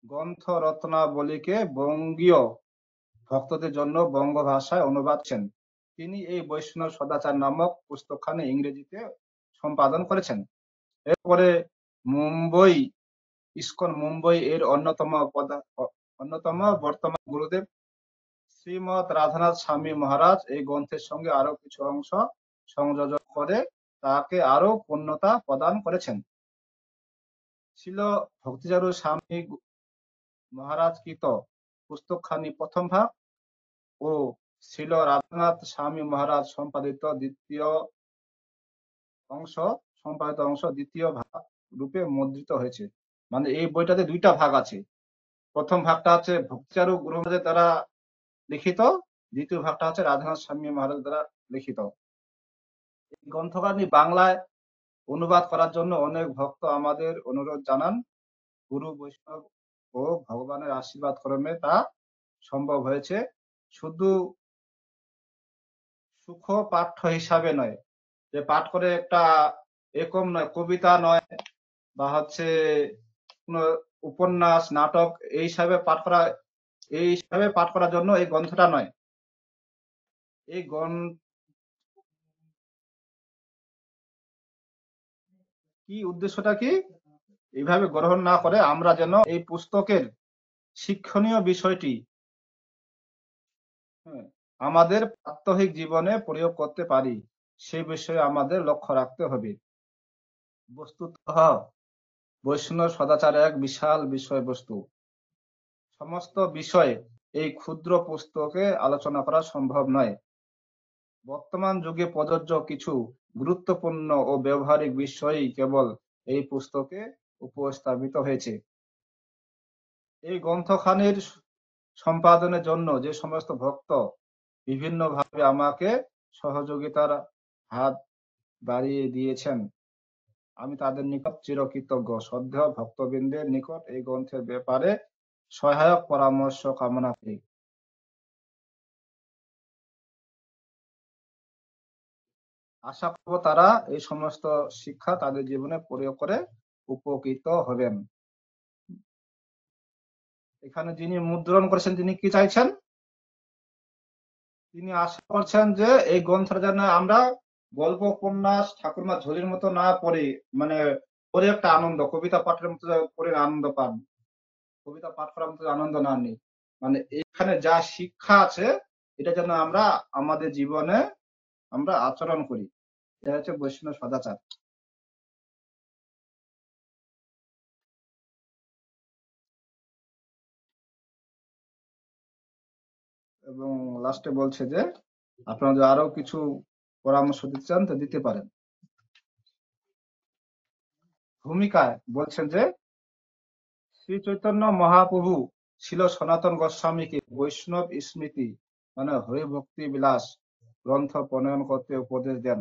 গ্রন্থ রত্নাবলীকে বঙ্গীয় ভক্তদের জন্য বঙ্গ ভাষায় অনুবাদ করেছেন। তিনি এই বৈষ্ণব সদাচার নামক পুস্তকখানি ইংরেজিতে সম্পাদন করেছেন। এরপরে মুম্বই ইসকন মুম্বই এর অন্যতম বর্তমান গুরুদেব শ্রীমৎ রাধানাথ স্বামী মহারাজ এই গ্রন্থের সঙ্গে আরো কিছু অংশ সংযোজন করে তাকে আরো পূর্ণতা প্রদান করেছেন। ছিল ভক্তিচারু স্বামী মহারাজ কৃত পুস্তকখানি প্রথম ভাগ ও ছিল রাধানাথ স্বামী মহারাজ সম্পাদিত অংশ দ্বিতীয় ভাগ রূপে মুদ্রিত হয়েছে। মানে এই বইটাতে দুইটা ভাগ আছে। প্রথম ভাগটা হচ্ছে ভক্তিচারু গুরু মহারাজের দ্বারা লিখিত, দ্বিতীয় ভাগটা হচ্ছে রাধানাথ স্বামী মহারাজ দ্বারা লিখিত। এই গ্রন্থখানি বাংলায় অনুবাদ করার জন্য অনেক ভক্ত আমাদের অনুরোধ জানান। গুরু বৈষ্ণব ও ভগবানের আশীর্বাদ ক্রমে তা সম্ভব হয়েছে। শুধু সুখ পাঠ্য হিসাবে নয়, যে পাঠ করে একটা এরকম নয়, কবিতা নয় বা হচ্ছে কোন উপন্যাস নাটক এই হিসাবে পাঠ করার জন্য এই গ্রন্থটা নয়। এই কি উদ্দেশ্যটা কি এইভাবে গ্রহণ না করে আমরা যেন এই পুস্তকের শিক্ষণীয় বিষয়টি আমাদের প্রাত্যহিক জীবনে প্রয়োগ করতে পারি, সে বিষয়ে আমাদের লক্ষ্য রাখতে হবে। বস্তুতঃ বৈষ্ণব সদাচার এক বিশাল বিষয়বস্তু। সমস্ত বিষয়ে এই ক্ষুদ্র পুস্তকে আলোচনা করা সম্ভব নয়। বর্তমান যুগে প্রযোজ্য কিছু গুরুত্বপূর্ণ ও ব্যবহারিক বিষয়ই কেবল এই পুস্তকে উপস্থাপিত হয়েছে। এই গ্রন্থখানির সম্পাদনের জন্য যে সমস্ত ভক্ত বিভিন্নভাবে আমাকে সহযোগিতার হাত বাড়িয়ে দিয়েছেন, আমি তাদের নিকট চিরকৃতজ্ঞ। শ্রদ্ধেয় ভক্তবৃন্দের নিকট এই গ্রন্থের ব্যাপারে সহায়ক পরামর্শ কামনা করি। আশা করব তারা এই সমস্ত শিক্ষা তাদের জীবনে প্রয়োগ করে উপকৃত হবেন। এখানে যিনি মুদ্রণ করেছেন তিনি কি চাইছেন? তিনি আশা করছেন যে এই গ্রন্থটা যেন আমরা গল্প উপন্যাস ঠাকুরমা ঝুলির মতো না পড়ি, মানে পড়ে একটা আনন্দ, কবিতা পাঠের মতো পড়ে আনন্দ পান, কবিতা পাঠ করার মতো আনন্দ না নিই। মানে এখানে যা শিক্ষা আছে এটা যেন আমরা আমাদের জীবনে আমরা আচরণ করি। এটা হচ্ছে বৈষ্ণব সদাচার। এবং লাস্টে বলছে যে আপনারা যদি আরো কিছু পরামর্শ দিতে চান তো দিতে পারেন। ভূমিকায় বলছেন যে শ্রী চৈতন্য মহাপ্রভু ছিল সনাতন গোস্বামীকে বৈষ্ণব স্মৃতি মানে হরি ভক্তি বিলাস গ্রন্থ প্রণয়ন করতে উপদেশ দেন।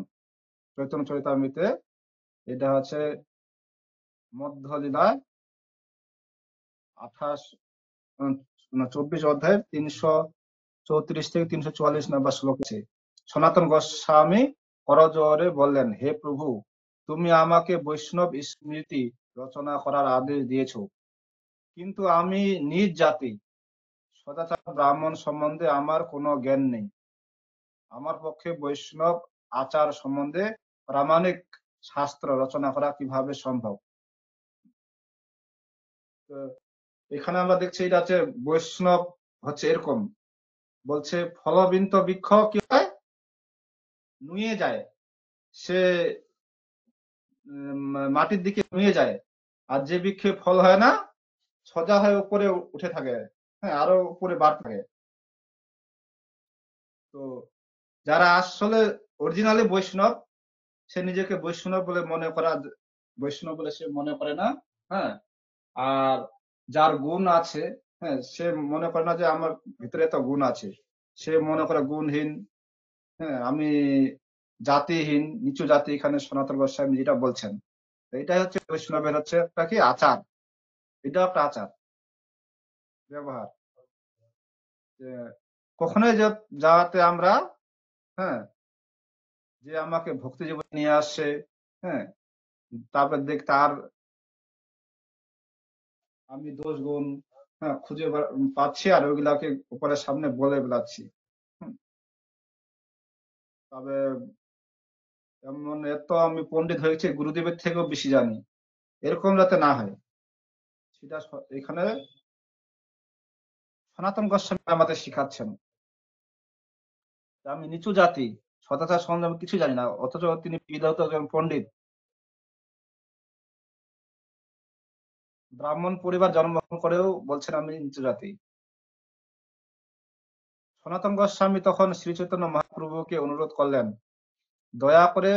চৈতন্য চরিতামৃতে এটা হচ্ছে মধ্যলীলায় 24 অধ্যায় 334 থেকে 344 নম্বর শ্লোক আছে। সনাতন গোস্বামী করজোড়ে বললেন, হে প্রভু, তুমি আমাকে বৈষ্ণব স্মৃতি রচনা করার আদেশ দিয়েছ, কিন্তু আমি নিজ জাতি সদাচার ব্রাহ্মণ সম্বন্ধে আমার কোনো জ্ঞান নেই। আমার পক্ষে বৈষ্ণব আচার সম্বন্ধে প্রামাণিক শাস্ত্র রচনা করা কিভাবে সম্ভব? তো এখানে আমরা দেখছি এটা হচ্ছে বৈষ্ণব হচ্ছে এরকম বলছে, ফলবিন্ত বৃক্ষ কি হয়, নুয়ে যায়, সে মাটির দিকে নুয়ে যায়, আর যে বৃক্ষে ফল হয় না সোজা হয়ে উপরে উঠে থাকে, হ্যাঁ আরো উপরে বাড়তে থাকে। তো যারা আসলে অরিজিনালি বৈষ্ণব, সে নিজেকে বৈষ্ণব বলে সে মনে করে না। হ্যাঁ, আর যার গুণ আছে, হ্যাঁ সে মনে করে না যে আমার ভিতরে এত গুণ আছে, সে মনে করে গুণহীন। হ্যাঁ, আমি জাতিহীন, নিচু জাতি, এখানে সনাতন গোস্বামী যেটা বলছেন, এটাই হচ্ছে বৈষ্ণবের হচ্ছে একটা কি আচার, এটা একটা আচার ব্যবহার। যে কখনোই যাতে আমরা, হ্যাঁ, যে আমাকে ভক্তি জীবনে নিয়ে আসছে, হ্যাঁ তারপর তার আমি দোষ গুণ খুঁজে পাচ্ছি আর ওইগুলাকে উপরের সামনে বলে বেড়াচ্ছি। হুম, তবে এমন এত আমি পণ্ডিত হয়েছি গুরুদেবের থেকেও বেশি জানি, এরকম যাতে না হয় সেটা এখানে সনাতন গোস্বামী আমাদের শিখাচ্ছেন যে আমি নিচু জাতি, সদাচার সম্বন্ধে আমি কিছু জানি না, অথচ তিনি বিধৌত একজন পণ্ডিত, ব্রাহ্মণ পরিবার জন্মগ্রহণ করেও বলছেন আমি নিচু জাতি। সনাতন গোস্বামী তখন শ্রী চৈতন্য মহাপ্রভুকে অনুরোধ করলেন, দয়া করে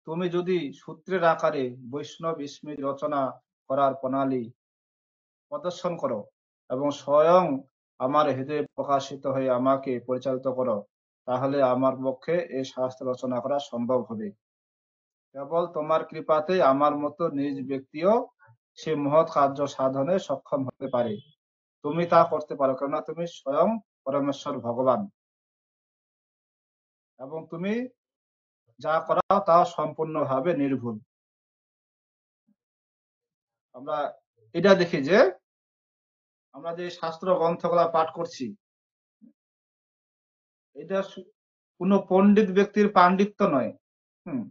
তুমি যদি সূত্রের আকারে বৈষ্ণব স্মৃতি রচনা করার প্রণালী প্রদর্শন করো এবং স্বয়ং আমার হৃদয়ে প্রকাশিত হয়ে আমাকে পরিচালিত করো, তাহলে আমার পক্ষে এই শাস্ত্র রচনা করা সম্ভব হবে। কেবল তোমার কৃপাতেই আমার মতো নিজ ব্যক্তিও সে মহৎ কার্য সাধনে সক্ষম হতে পারে। তুমি তা করতে পারো, কেননা তুমি স্বয়ং পরমেশ্বর ভগবান এবং তুমি যা করাও তা সম্পূর্ণভাবে নির্ভুল। আমরা এটা দেখি যে আমরা যে শাস্ত্র গ্রন্থগুলা পাঠ করছি, এটা কোনো পণ্ডিত ব্যক্তির পাণ্ডিত্য নয়, হুম,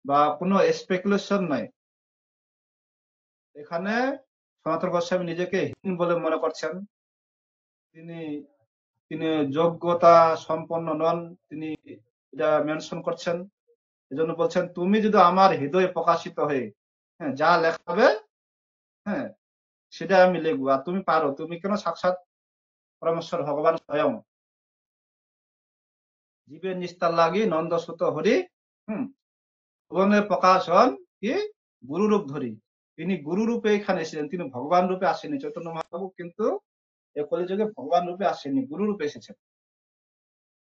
বা কোনো স্পেকুলেশন নয়। এখানে সনাতন গোস্বামী নিজেকে হীন বলে মনে করছেন, তিনি তিনি যোগ্যতা সম্পন্ন নন, তিনি এটা মেনশন করছেন। এজন্য বলছেন তুমি যদি আমার হৃদয়ে প্রকাশিত হয়ে যা লেখাবে, হ্যাঁ, সেটা আমি লিখবো, আর তুমি পারো, তুমি কেন, সাক্ষাৎ পরমেশ্বর ভগবান স্বয়ং জীবের নিস্তার লাগি নন্দ সুত হরি, হুম, ভুবনের প্রকাশ হন কি গুরু রূপ ধরি। তিনি গুরু রূপে এখানে এসেছেন, তিনি ভগবান রূপে আসেনি। চৈতন্য মহাপ্রভু কিন্তু এই কলিযুগে ভগবান রূপে আসেনি, গুরু রূপে এসেছেন,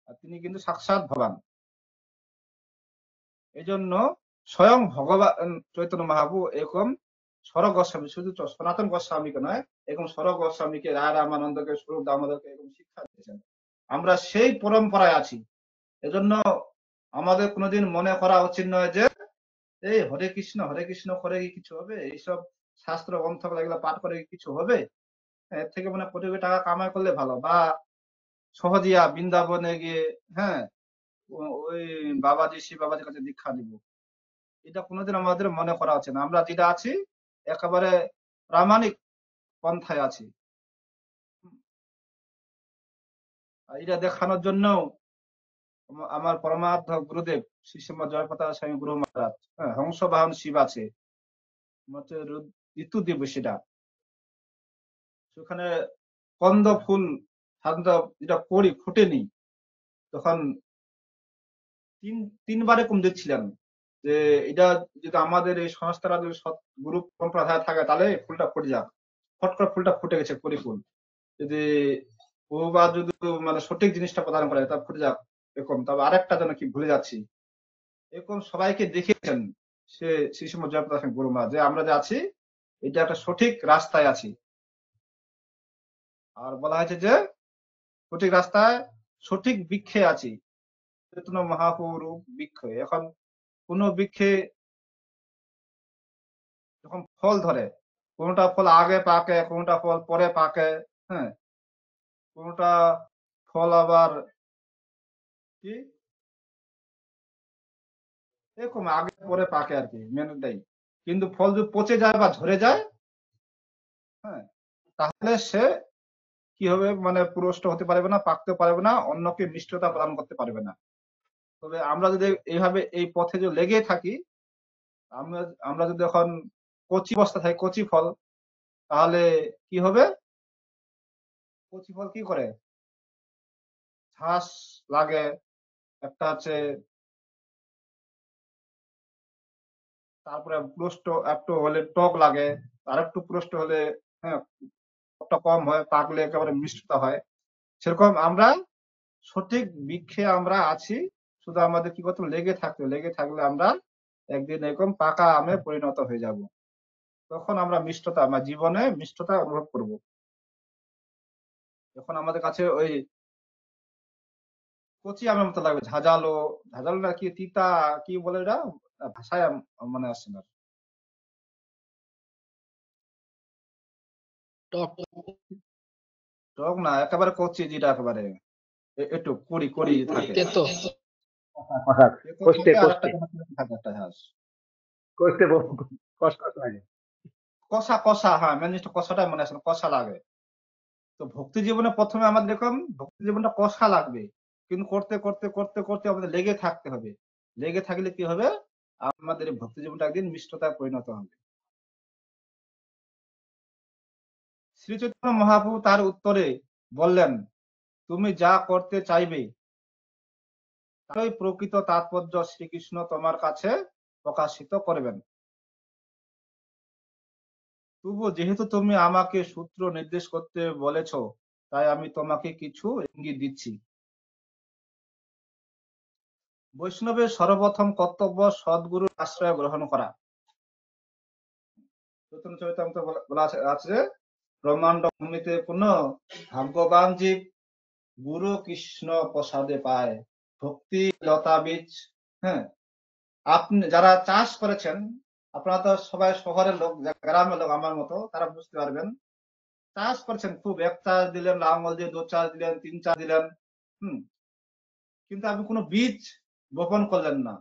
আর তিনি কিন্তু সাক্ষাৎ ভগবান। এই জন্য স্বয়ং ভগবান চৈতন্য মহাপ্রভু এরকম স্বরূপ গোস্বামী, শুধু সনাতন গোস্বামীকে নয়, এরকম স্বরূপ গোস্বামীকে, রায় রামানন্দকে, স্বরূপ দামোদরকে এরকম শিক্ষা দিয়েছেন। আমরা সেই পরম্পরায় আছি। এজন্য আমাদের কোনোদিন মনে করা উচিত নয় যে এই হরে কৃষ্ণ করে কি কিছু হবে, এইসব শাস্ত্র গ্রন্থ এগুলো পাঠ করে কি কিছু হবে, এর থেকে মানে কোটি কোটি টাকা কামাই করলে ভালো, বা সহজিয়া বৃন্দাবনে গিয়ে, হ্যাঁ, ওই বাবাজি শিব বাবাজির কাছে দীক্ষা নিব, এটা কোনোদিন আমাদের মনে করা আছে না। আমরা যেটা আছি একেবারে প্রামাণিক পন্থায় আছি। আর এটা দেখানোর জন্য আমার পরমার্থ গুরুদেব শ্রী শ্রীমৎ জয়প্রতাপ স্বামী গুরু মহারাজ, হ্যাঁ, হংস বাহন শিব আছে, ঋতু দিব সেটা, সেখানে কন্দ ফুল সাধারণত যেটা করি ফোটেনি, তখন তিনবারে কম দিচ্ছিলেন যে এটা যদি আমাদের এই সংস্থাটা যদি গুরু পরম্পরা থাকে তাহলে ফুলটা ফুটে যাক। ফট করে ফুলটা ফুটে গেছে করি ফুল, যদি বহুবার যদি মানে সঠিক জিনিসটা প্রদান করে তা ফুটে যাক এরকম। তবে আরেকটা যেন কি ভুলে যাচ্ছি, এরকম সবাইকে দেখিয়েছেন সে শ্রী শ্রীমৎ জয়প্রকাশ গুরু মা, যে আমরা যে আছি এটা একটা সঠিক রাস্তায় আছি। আর বলা হয়েছে যে সঠিক রাস্তায় সঠিক বৃক্ষে আছি, চৈতন্য মহাপ্রভুর বৃক্ষ। এখন কোন বৃক্ষে যখন ফল ধরে, কোনটা ফল আগে পাকে, কোনটা ফল পরে পাকে, হ্যাঁ, কোনটা ফল আবার কি এরকম আগে পরে পাকে আর কি, মেনে দেয়। কিন্তু ফল যদি পচে যায় বা ঝরে যায়, হ্যাঁ, তাহলে সে কি হবে, মানে পুরষ্ট হতে পারবে না, পাকতে পারবে না, অন্যকে মিষ্টতা প্রদান করতে পারবে না। তবে আমরা যদি এইভাবে এই পথে যদি লেগে থাকি, আমরা আমরা যদি এখন কচি অবস্থা থাকি, কচি ফল, তাহলে কি হবে, কচি ফল কি করে, ঘাস লাগে, একটা হচ্ছে, তারপরে পুষ্ট একটু হলে টক লাগে, আর একটু পুষ্ট হলে, হ্যাঁ, টকটা কম হয়, পাকলে একেবারে মিষ্টতা হয়। সেরকম আমরা সঠিক বৃক্ষে আমরা আছি, শুধু আমাদের কি করতে হবে, লেগে থাকতে হবে। লেগে থাকলে আমরা একদিন এরকম পাকা আমে পরিণত হয়ে যাব, তখন আমরা মিষ্টতা, আমার জীবনে মিষ্টতা অনুভব করব। যখন আমাদের কাছে ওই কচি আমের মতো লাগবে, ঝাঁঝালো, ঝাঁঝালো না কি তিতা, কি বলে এটা, ভাষায় মনে আসছে না। টক টক না, একেবারে কচি, যেটা একেবারে একটু কড়ি কড়ি থাকে। তেতো। কষা তেতো কষতে থাকে, আর একটা কষতে থাকে একটা ঘাস। কষতে কষকস লাগে। কষা কষা, হ্যাঁ, মেন জিনিসটা কষাটাই মনে আসে না, কষা লাগে। তো ভক্তি জীবনে প্রথমে আমাদের এরকম ভক্তি জীবনটা কষা লাগবে, কিন্তু করতে করতে করতে করতে আমাদের লেগে থাকতে হবে। লেগে থাকলে কি হবে, আমাদের এই ভক্তি জীবনটা একদিন মিষ্টতায় পরিণত হবে। শ্রী চৈতন্য মহাপ্রভু তার উত্তরে বললেন, তুমি যা করতে চাইবে তারই প্রকৃত তাৎপর্য শ্রীকৃষ্ণ তোমার কাছে প্রকাশিত করবেন। তবু যেহেতু তুমি আমাকে সূত্র নির্দেশ করতে বলেছ, তাই আমি তোমাকে কিছু ইঙ্গিত দিচ্ছি। বৈষ্ণবের সর্বপ্রথম কর্তব্য সদ্গুরুর আশ্রয় গ্রহণ করা। চৈতন্য চরিতামৃতে বলা আছে, ব্রহ্মাণ্ড ভূমিতে পুনঃ ভাগ্যবান জীব গুরু কৃষ্ণ প্রসাদে পায় ভক্তি লতা বীজ। হ্যাঁ, আপনি যারা চাষ করেছেন, আপনারা তো সবাই শহরের লোক, গ্রামের লোক আমার মতো, তারা বুঝতে পারবেন। চাষ করছেন, খুব এক চাষ দিলেন, লাঙ্গল দিয়ে 2 চাষ দিলেন, 3 চাষ দিলেন, কিন্তু আপনি কোনো বীজ বপন করলেন না,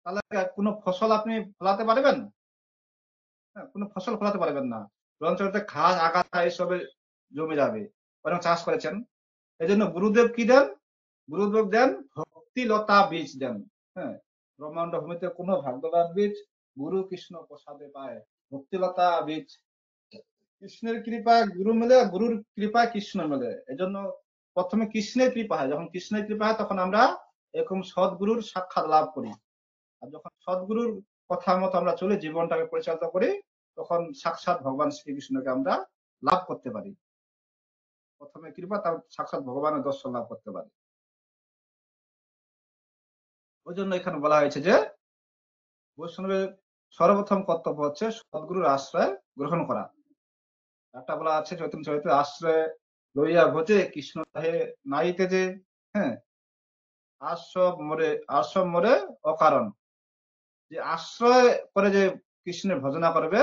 তাহলে কোনো ফসল আপনি ফলাতে পারবেন? হ্যাঁ, কোনো ফসল ফলাতে পারবেন না, বরঞ্চ ঘাস আগাছা এসবে জমে যাবে। বরং চাষ করেছেন, এই জন্য গুরুদেব কি দেন? গুরুদেব দেন ভক্তি লতা বীজ দেন। হ্যাঁ, ব্রহ্মাণ্ড ভূমিতে কোনো ভাগ্যবান বীজ গুরু কৃষ্ণ প্রসাদে পায় ভক্তিলতা বীজ। কৃষ্ণের কৃপায় গুরু মেলে, গুরুর কৃপায় কৃষ্ণ মেলে। এজন্য প্রথমে কৃষ্ণের কৃপা হয়, যখন কৃষ্ণের কৃপা হয় তখন আমরা এরকম সদ্গুরুর সাক্ষাৎ লাভ করি। আর যখন সদ্গুরুর কথা মতো আমরা চলে জীবনটাকে পরিচালিত করি, তখন সাক্ষাৎ ভগবান শ্রীকৃষ্ণকে আমরা লাভ করতে পারি। প্রথমে কৃপা, তার সাক্ষাৎ ভগবানের দর্শন লাভ করতে পারি। ওই জন্য এখানে বলা হয়েছে যে বৈষ্ণবের সর্বপ্রথম কর্তব্য হচ্ছে সদ্গুরুর আশ্রয় গ্রহণ করা। একটা বলা আছে চৈতন্য চরিত্রে, আশ্রয় লইয়া ভোজে কৃষ্ণ তাহে নাইতে যে। হ্যাঁ, আশ্রম মরে অকারণ। যে আশ্রয় করে যে কৃষ্ণের ভজনা করবে,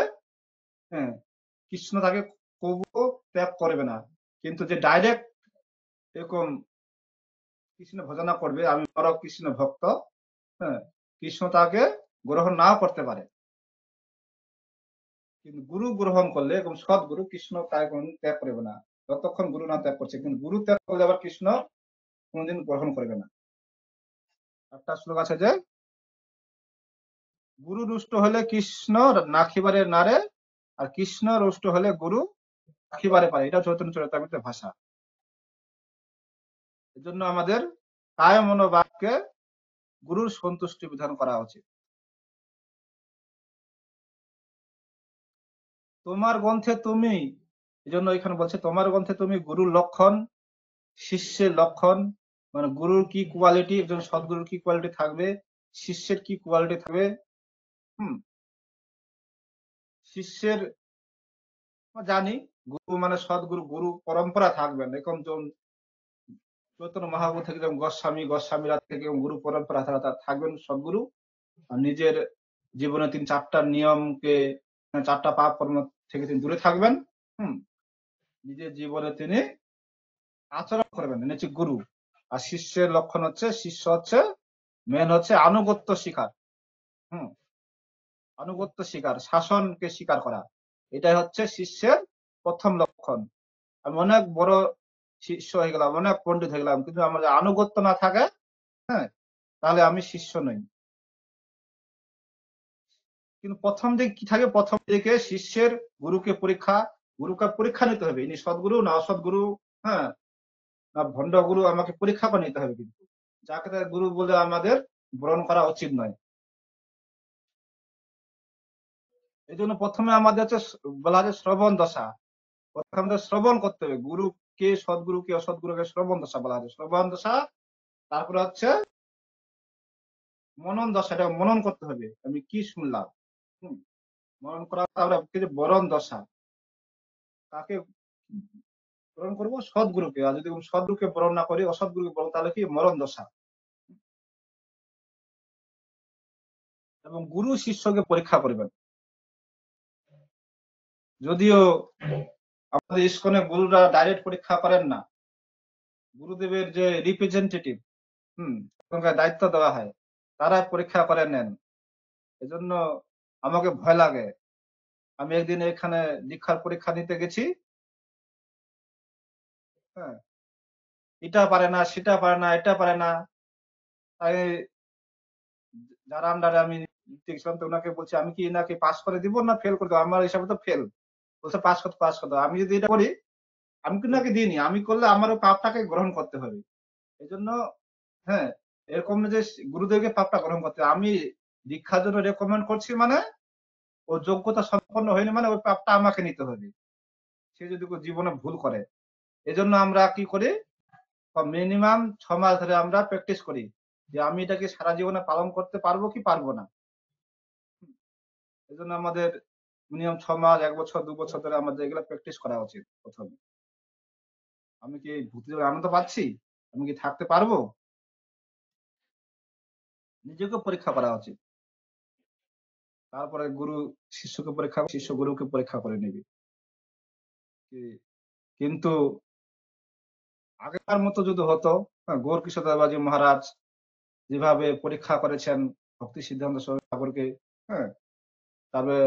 হ্যাঁ, কৃষ্ণ তাকে কবুও ত্যাগ করবে না। কিন্তু যে ডাইরেক্ট এরকম কৃষ্ণ ভজনা করবে, আমি বড় কৃষ্ণ ভক্ত, হ্যাঁ, কৃষ্ণ তাকে গ্রহণ নাও করতে পারে। কিন্তু গুরু গ্রহণ করলে, এবং সৎগুরু, কৃষ্ণ তাকে কোনদিন ত্যাগ করবে না, যতক্ষণ গুরু না ত্যাগ করছে। কিন্তু গুরু ত্যাগ করলে আবার কৃষ্ণ কোনদিন গ্রহণ করবে না। একটা শ্লোক আছে যে, গুরু রুষ্ট হলে কৃষ্ণ নাখিবারে নারে, আর কৃষ্ণ রুষ্ট হলে গুরু রাখিবারে পারে। এটা চৈতন্য চরিতামৃতের ভাষা। এজন্য আমাদের কায় মনোবাক্যে গুরুর সন্তুষ্টি বিধান করা উচিত। তোমার গ্রন্থে তুমি, এজন্য এখানে বলছে তোমার গ্রন্থে তুমি গুরুর লক্ষণ, শিষ্যের লক্ষণ, মানে গুরুর কি কোয়ালিটি, একজন সদ্গুরুর কি কোয়ালিটি থাকবে, শিষ্যের কি কোয়ালিটি থাকবে। শিষ্যের জানি, গুরু মানে সদ্গুরু, গুরু পরম্পরা থাকবেন। এরকম চৈতন্য মহাপ্রভু থেকে যেমন গোস্বামীরা থেকে গুরু পরম্পরা থাকবেন সদ্গুরু, আর নিজের জীবনে তিনি 4টা নিয়মকে, 4টা পাপ কর্ম থেকে তিনি দূরে থাকবেন। নিজের জীবনে তিনি আচরণ করবেন, হচ্ছে গুরু। আর শিষ্যের লক্ষণ হচ্ছে, শিষ্য হচ্ছে মেন হচ্ছে আনুগত্য শিকার। আনুগত্য শিকার, শাসনকে স্বীকার করা, এটাই হচ্ছে শিষ্যের প্রথম লক্ষণ। আমি অনেক বড় শিষ্য হয়ে গেলাম, অনেক পণ্ডিত হয়ে গেলাম, কিন্তু আমার আনুগত্য না থাকে, হ্যাঁ, তাহলে আমি শিষ্য নই। কিন্তু প্রথম দিকে কি থাকে, প্রথম দিকে শিষ্যের গুরুকে পরীক্ষা নিতে হবে, ইনি সদ্গুরু না অসৎগুরু, হ্যাঁ, না ভণ্ড গুরু, আমাকে পরীক্ষা করে নিতে হবে। কিন্তু যাকে তার গুরু বলে আমাদের বরণ করা উচিত নয়। এই জন্য প্রথমে আমাদের হচ্ছে বলা হয় শ্রবণ দশা। প্রথমে শ্রবণ করতে হবে, গুরু কে, সদ্গুরু কে, অসৎগুরুকে শ্রবণ দশা বলা হয়, শ্রবণ দশা। তারপরে হচ্ছে মনন দশা, এটা মনন করতে হবে, আমি কি শুনলাম। মনন করা, তারপরে বরণ দশা, কাকে বরণ করবো, সদ্গুরুকে। আর যদি সদ্গুরুকে বরণ না করি, অসৎগুরুকে বরণ, তাহলে কি মরণ দশা। এবং গুরু শিষ্যকে পরীক্ষা করবেন। যদিও আমাদের ইসকনে গুরুরা ডাইরেক্ট পরীক্ষা করেন না, গুরুদেবের যে রিপ্রেজেন্টেটিভ, ওখানকার দায়িত্ব দেওয়া হয়, তারা পরীক্ষা করে নেন। এজন্য আমাকে ভয় লাগে। আমি একদিন এখানে দীক্ষার পরীক্ষা নিতে গেছি, হ্যাঁ, এটা পারে না, সেটা পারে না, এটা পারে না। তাই যারা আন্ডারে আমি নিতে গেছিলাম, তো ওনাকে বলছি আমি কি এনাকে পাস করে দিব না ফেল করে দেবো, আমার হিসাবে তো ফেল। বলছে পাস করতে, পাস করতে। আমি যদি এটা করি, আমি কিন্তু ওনাকে দিইনি, আমি করলে আমার ওই পাপটাকে গ্রহণ করতে হবে। এই জন্য, হ্যাঁ, এরকম না যে গুরুদেবকে পাপটা গ্রহণ করতে হবে। আমি দীক্ষার জন্য রেকমেন্ড করছি মানে ও যোগ্যতা সম্পন্ন হয়নি মানে ওই পাপটা আমাকে নিতে হবে, সে যদি জীবনে ভুল করে। এজন্য আমরা কি করি, মিনিমাম 6 মাস ধরে আমরা প্র্যাকটিস করি যে আমি এটাকে সারা জীবনে পালন করতে পারবো কি পারবো না। এজন্য আমাদের মিনিমাম 6 মাস, 1 বছর, 2 বছর ধরে আমাদের এগুলো প্র্যাকটিস করা উচিত। প্রথমে আমি কি ভূতি আনন্দ পাচ্ছি, আমি কি থাকতে পারবো, নিজেকে পরীক্ষা করা উচিত। তারপরে গুরু শিষ্যকে পরীক্ষা, শিষ্য গুরুকে পরীক্ষা করে নেবে। কিন্তু আগেকার মতো যদি হতো, গৌর কিশোর দেবাজি মহারাজ যেভাবে পরীক্ষা করেছেন ভক্তি সিদ্ধান্ত সরস্বতী ঠাকুরকে, হ্যাঁ, তবে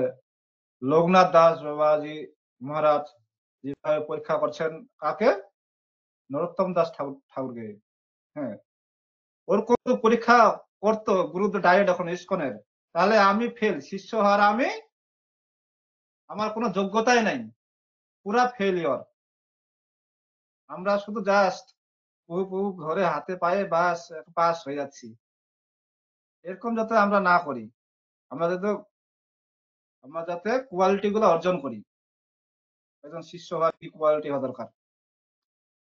লোকনাথ দাস বাবাজি মহারাজ যেভাবে পরীক্ষা করছেন কাকে, নরোত্তম দাস ঠাকুরকে, হ্যাঁ, ওরকম পরীক্ষা করতো গুরুদেব ডাইরেক্ট এখন ইসকনের, তাহলে আমি ফেল, শিষ্য হওয়ার আমি, আমার কোনো যোগ্যতাই নাই, পুরা ফেলিওর। আমরা শুধু জাস্ট ধরে হাতে পায়ে বাস পাস হয়ে যাচ্ছি। এরকম যাতে আমরা না করি, আমরা যাতে কোয়ালিটি গুলো অর্জন করি। একজন শিষ্য হওয়ার কি কোয়ালিটি হওয়া দরকার,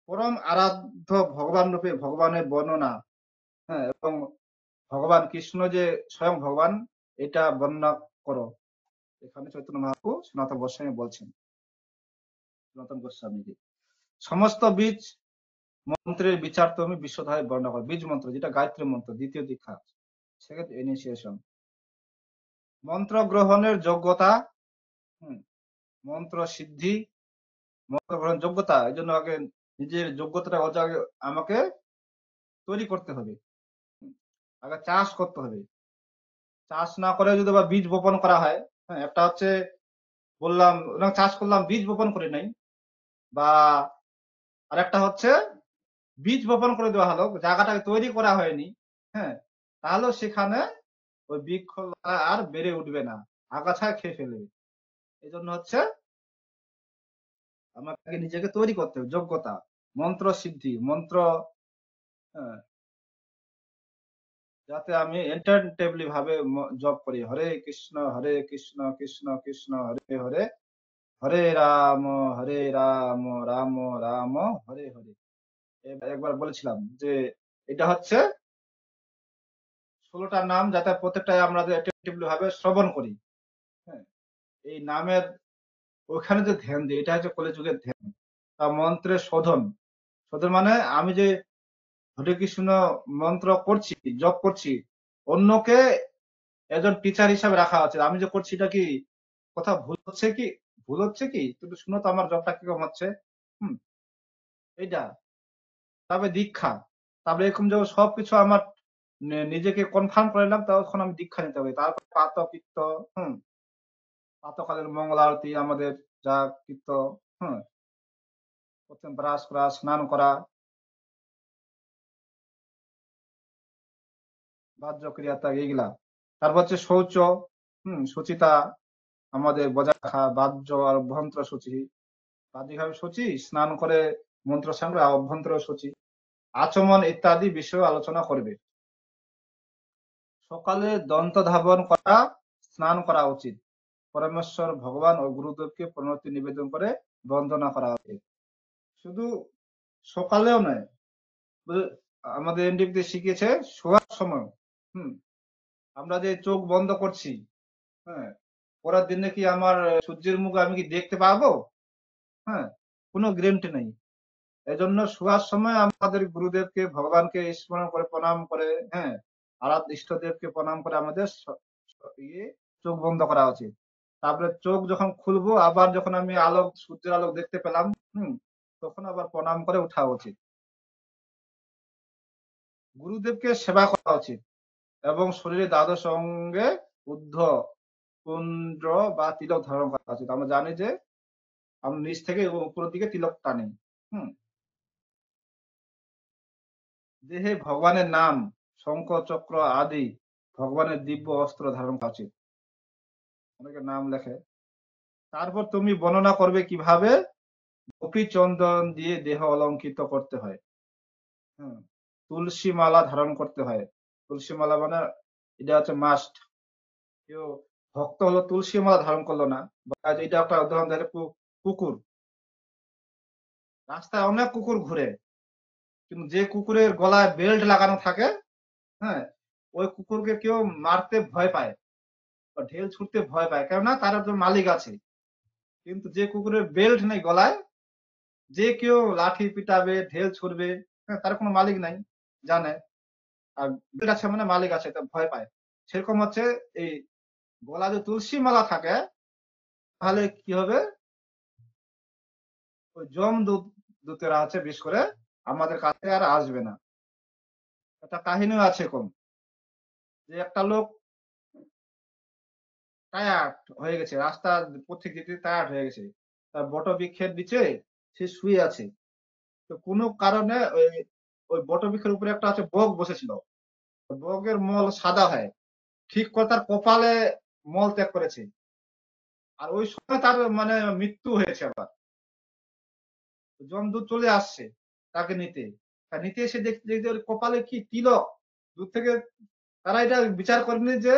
পরম আরাধ্য ভগবান রূপে ভগবানের বর্ণনা, হ্যাঁ, এবং ভগবান কৃষ্ণ যে স্বয়ং ভগবান, এটা বর্ণনা করো। এখানে চৈতন্য মহাপ্রভু সনাতন গোস্বামী বলছেন, সনাতন গোস্বামীজি সমস্ত বীজ মন্ত্রের বিচার তুমি বিশ্বধায় বর্ণনা করো। বীজ মন্ত্র যেটা গায়ত্রী মন্ত্র, দ্বিতীয় দীক্ষা, সেক্ষেত্রে ইনিশিয়েশন, মন্ত্র গ্রহণের যোগ্যতা, মন্ত্র সিদ্ধি, মন্ত্র গ্রহণ যোগ্যতা। এই জন্য আগে নিজের যোগ্যতাটা আমাকে তৈরি করতে হবে, আগে চাষ করতে হবে। চাষ না করে যদি বা বীজ বপন করা হয়, হ্যাঁ, একটা হচ্ছে বললাম চাষ করলাম, বীজ বপন করে নাই, বা আরেকটা হচ্ছে বীজ বপন করে দেওয়া হলো, জায়গাটাকে তৈরি করা হয়নি, হ্যাঁ, তাহলেও সেখানে ওই বৃক্ষ আর বেড়ে উঠবে না, আগাছায় খেয়ে ফেলবে। এই জন্য হচ্ছে আমাকে নিজেকে তৈরি করতে হবে, যোগ্যতা, মন্ত্র সিদ্ধি, মন্ত্র, হ্যাঁ, যাতে আমি এন্টারটেবলি ভাবে জপ করি, হরে কৃষ্ণ কৃষ্ণ কৃষ্ণ হরে হরে, হরে রাম রাম রাম হরে হরে। একবার বলেছিলাম যে এটা হচ্ছে 16টা নাম, যাতে প্রত্যেকটাই আমরা এট্রাকটিভলি ভাবে শ্রবণ করি, হ্যাঁ, এই নামের ওখানে যে ধ্যান দিই, এটা হচ্ছে কলিযুগের ধ্যান। তা মন্ত্রের শোধন, শোধন মানে আমি যে হরে কৃষ্ণ মন্ত্র করছি, জপ করছি, অন্যকে একজন টিচার হিসাবে রাখা আছে। আমি যে করছি এটা কি কোথাও ভুল হচ্ছে কি, তুমি শুনো তো আমার জবটা কিরকম হচ্ছে, হুম, এইটা। তবে দীক্ষা, তারপরে এরকম যখন সবকিছু আমার নিজেকে কনফার্ম করে নিলাম, তখন আমি দীক্ষা নিতে হবে। তারপর পাত পিত্ত, হুম, প্রাতকালের মঙ্গল আরতি, আমাদের যা কীর্ত, হুম, প্রথম ব্রাশ করা, স্নান করা, বাহ্য ক্রিয়া ত্যাগ, এইগুলা। তারপর হচ্ছে শৌচ, শুচিতা আমাদের বজায় রাখা, বাহ্য আর অভ্যন্তর সূচি, বাহ্যিকভাবে সূচি, স্নান করে মন্ত্র সংগ্রহ, অভ্যন্তর সূচি, আচমন ইত্যাদি বিষয় আলোচনা করবে। সকালে দন্ত ধাবন করা, স্নান করা উচিত। পরমেশ্বর ভগবান ও গুরুদেবকে প্রণতি নিবেদন করে বন্দনা করা উচিত। শুধু সকালেও নয়, আমাদের এনডিপিতে শিখিয়েছে শোয়ার সময়, হুম, আমরা যে চোখ বন্ধ করছি, হ্যাঁ, পরের দিনে কি আমার সূর্যের মুখ আমি কি দেখতে পাবো, হ্যাঁ, কোনো গ্যারান্টি নেই। এজন্য শোয়ার সময় আমাদের গুরুদেবকে, ভগবানকে স্মরণ করে প্রণাম করে, হ্যাঁ, আরাধ্য ইষ্টদেবকে প্রণাম করে আমাদের চোখ বন্ধ করা উচিত। তারপরে চোখ যখন খুলবো, আবার যখন আমি আলোক, সূর্যের আলোক দেখতে পেলাম, তখন আবার প্রণাম করে ওঠা উচিত। গুরুদেবকে সেবা করা উচিত এবং শরীরে দ্বাদশ অঙ্গে ঊর্ধ্ব কুন্ড বা তিলক ধারণ করা উচিত। আমরা জানি যে আমরা নিচ থেকে এবং উপরের দিকে তিলক টানি। হুম দেহে ভগবানের নাম, শঙ্খ চক্র আদি ভগবানের দিব্য অস্ত্র ধারণ করা উচিত। অনেকে নাম লেখে। তারপর তুমি বর্ণনা করবে কিভাবে গোপী চন্দন দিয়ে দেহ অলঙ্কৃত করতে হয়। হুম তুলসী মালা ধারণ করতে হয়। তুলসী মালা মানে এটা হচ্ছে মাস্ট। কেউ ভক্ত হলো তুলসী মালা ধারণ করলো না, বা এটা একটা উদাহরণ দেয়, কুকুর, রাস্তায় অনেক কুকুর ঘুরে, কিন্তু যে কুকুরের গলায় বেল্ট লাগানো থাকে, হ্যাঁ, ওই কুকুরকে কেউ মারতে ভয় পায় বা ঢেল ছুটতে ভয় পায়, কেননা তার একজন মালিক আছে। কিন্তু যে কুকুরের বেল্ট নেই গলায়, যে কেউ লাঠি পিটাবে, ঢেল ছুড়বে, হ্যাঁ, তার কোনো মালিক নাই, জানে। আর বেল্ট আছে মানে মালিক আছে, তো ভয় পায়। সেরকম হচ্ছে এই গলা যে তুলসী মালা থাকে, তাহলে কি হবে, ওই দূতেরা আছে, বিশেষ করে আমাদের কাছে আর আসবে না। একটা কাহিনীও আছে কম, যে একটা লোক টায়ার্ড হয়ে গেছে, রাস্তা পথে যেতে টায়ার্ড হয়ে গেছে, তার বটবৃক্ষের নিচে সে শুয়ে আছে। তো কোনো কারণে ওই ওই বটবৃক্ষের উপরে একটা আছে বক বসেছিল। বকের মল সাদা হয়, ঠিক করে তার কপালে মল ত্যাগ করেছে। আর ওই সময় তার মানে মৃত্যু হয়েছে। আবার যমদূত চলে আসছে তাকে নিতে। নিতে এসে দেখতে দেখতে ওর কপালে কি তিলক। দূর থেকে তারা এটা বিচার করেনি যে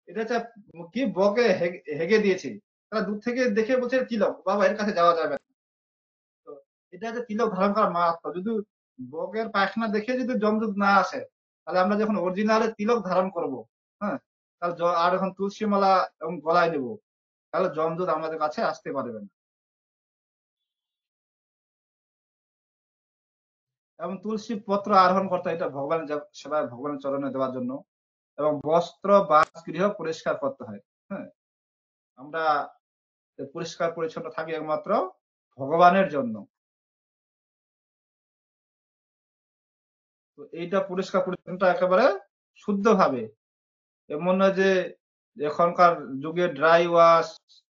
এটা হচ্ছে কি বকে হেগে দিয়েছে। তারা দূর থেকে দেখে বলছে তিলক, বাবা এর কাছে যাওয়া যাবে না। তো এটা হচ্ছে তিলক ধারণ করার মাহাত্ম্য। যদি বকের পায়খানা দেখে যদি যমদূত না আসে, তাহলে আমরা যখন অরিজিনালে তিলক ধারণ করব, হ্যাঁ, তাহলে আর এখন তুলসী মালা এবং গলায় দেবো, তাহলে যমদূত আমাদের কাছে আসতে পারবে না। এবং তুলসী পত্র আরোহণ করতে হয়, এটা ভগবানের সেবায় ভগবানের চরণে দেওয়ার জন্য। এবং বস্ত্র বা গৃহ পরিষ্কার করতে হয়। হ্যাঁ, আমরা পরিষ্কার পরিচ্ছন্ন থাকি একমাত্র ভগবানের জন্য। তো এইটা পরিষ্কার পরিচ্ছন্নতা একেবারে শুদ্ধ ভাবে, এমন নয় যে এখনকার যুগে ড্রাই ওয়াশ,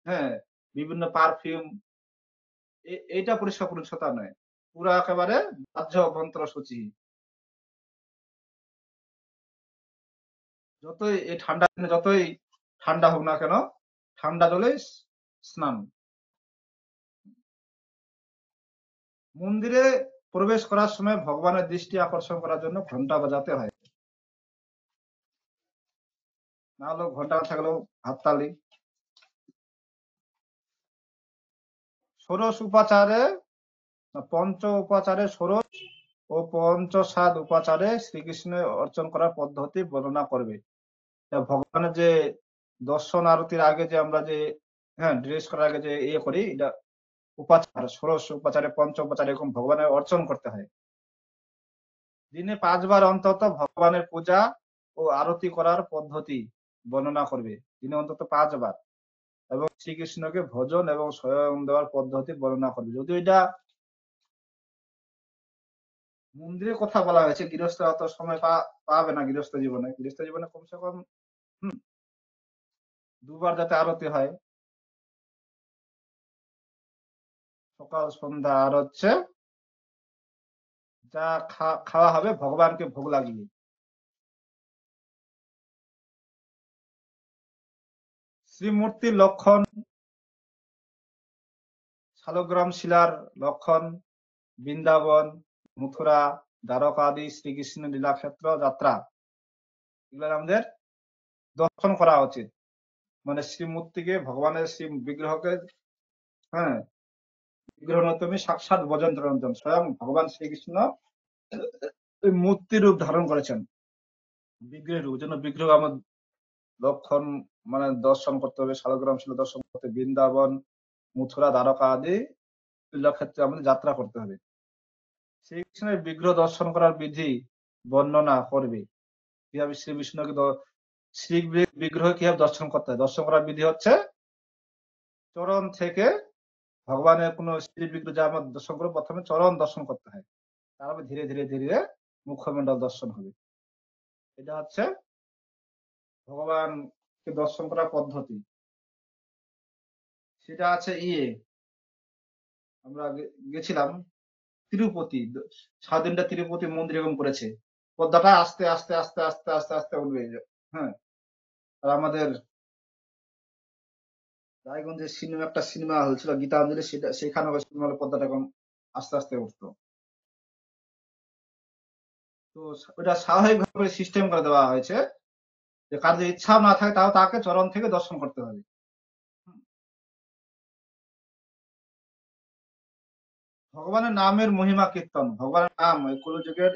হ্যাঁ, বিভিন্ন পারফিউম, এইটা পরিষ্কার পরিচ্ছন্নতা নয়। পুরা একেবারে বাহ্য অভ্যন্তর সূচি। যতই এই ঠান্ডা দিনে যতই ঠান্ডা হোক না কেন, ঠান্ডা জলে স্নান। মন্দিরে প্রবেশ করার সময় ভগবানের দৃষ্টি আকর্ষণ করার জন্য ঘন্টা বাজাতে হয়, না হলেও ঘন্টা না থাকলেও হাততালি। ষোড়শ উপাচারে, পঞ্চ উপাচারে ষোড়শ ও পঞ্চসাদ উপাচারে শ্রীকৃষ্ণ অর্চন করার পদ্ধতি বর্ণনা করবে। ভগবানের যে দর্শন আরতির আগে যে আমরা যে, হ্যাঁ, ড্রেস করার আগে যে ইয়ে করি, এটা উপাচার, ষোড়শ উপাচারে, পঞ্চ উপাচারে, এরকম ভগবানের অর্চন করতে হয়। দিনে 5 বার অন্তত ভগবানের পূজা ও আরতি করার পদ্ধতি বর্ণনা করবে। দিনে অন্তত 5 বার। এবং শ্রীকৃষ্ণকে ভজন এবং স্বয়ং দেওয়ার পদ্ধতি বর্ণনা করবে। যদিও এটা মন্দিরের কথা বলা হয়েছে, গৃহস্থ অত সময় পাবে না। গৃহস্থ জীবনে, গৃহস্থ জীবনে কমসে কম 2 বার যাতে আরতি হয়, সকাল সন্ধ্যা। আর হচ্ছে যা খাওয়া হবে ভগবানকে ভোগ লাগিয়ে। শ্রীমূর্তির লক্ষণ, শালগ্রাম শিলার লক্ষণ, বৃন্দাবন, মথুরা, দ্বারকা আদি শ্রীকৃষ্ণের লীলাক্ষেত্র যাত্রা, এগুলো আমাদের দর্শন করা উচিত। মানে শ্রীমূর্তিকে, ভগবানের শ্রী বিগ্রহকে, হ্যাঁ, বিগ্রহ নয় তুমি সাক্ষাৎ বজেন্দ্র রঞ্জন, স্বয়ং ভগবান শ্রীকৃষ্ণ ওই মূর্তি রূপ ধারণ করেছেন, বিগ্রহের রূপ। জন্য বিগ্রহ আমার লক্ষণ মানে দর্শন করতে হবে, শালগ্রাম শিলা দর্শন করতে, বৃন্দাবন, মথুরা, দ্বারকা আদি তীর্থক্ষেত্রে আমাদের যাত্রা করতে হবে। শ্রীকৃষ্ণের বিগ্রহ দর্শন করার বিধি বর্ণনা করবে, কিভাবে শ্রী বিষ্ণুকে শ্রী বিগ্রহ কিভাবে দর্শন করতে হয়? দর্শন করার বিধি হচ্ছে চরণ থেকে ভগবানের কোনো শ্রী বিগ্রহ যা আমরা দর্শন করবো, প্রথমে চরণ দর্শন করতে হয়, তারপরে ধীরে ধীরে ধীরে মুখমণ্ডল দর্শন হবে। এটা হচ্ছে ভগবানকে দর্শন করার পদ্ধতি। সেটা আছে আমরা গেছিলাম তিরুপতি, সাউথ ইন্ডিয়া তিরুপতি মন্দির এরকম করেছে, পদ্মাটা আস্তে আস্তে আস্তে আস্তে আস্তে আস্তে উঠবে। হ্যাঁ, আর আমাদের রায়গঞ্জে একটা সিনেমা হল ছিল গীতাঞ্জলি, সেখানে সিনেমা হলে পদ্মাটা এরকম আস্তে আস্তে উঠতো। তো ওটা স্বাভাবিকভাবে সিস্টেম করে দেওয়া হয়েছে যে কার যদি ইচ্ছা না থাকে তাও তাকে চরণ থেকে দর্শন করতে হবে। ভগবানের নামের মহিমা কীর্তন, ভগবানের নাম এই কলিযুগের,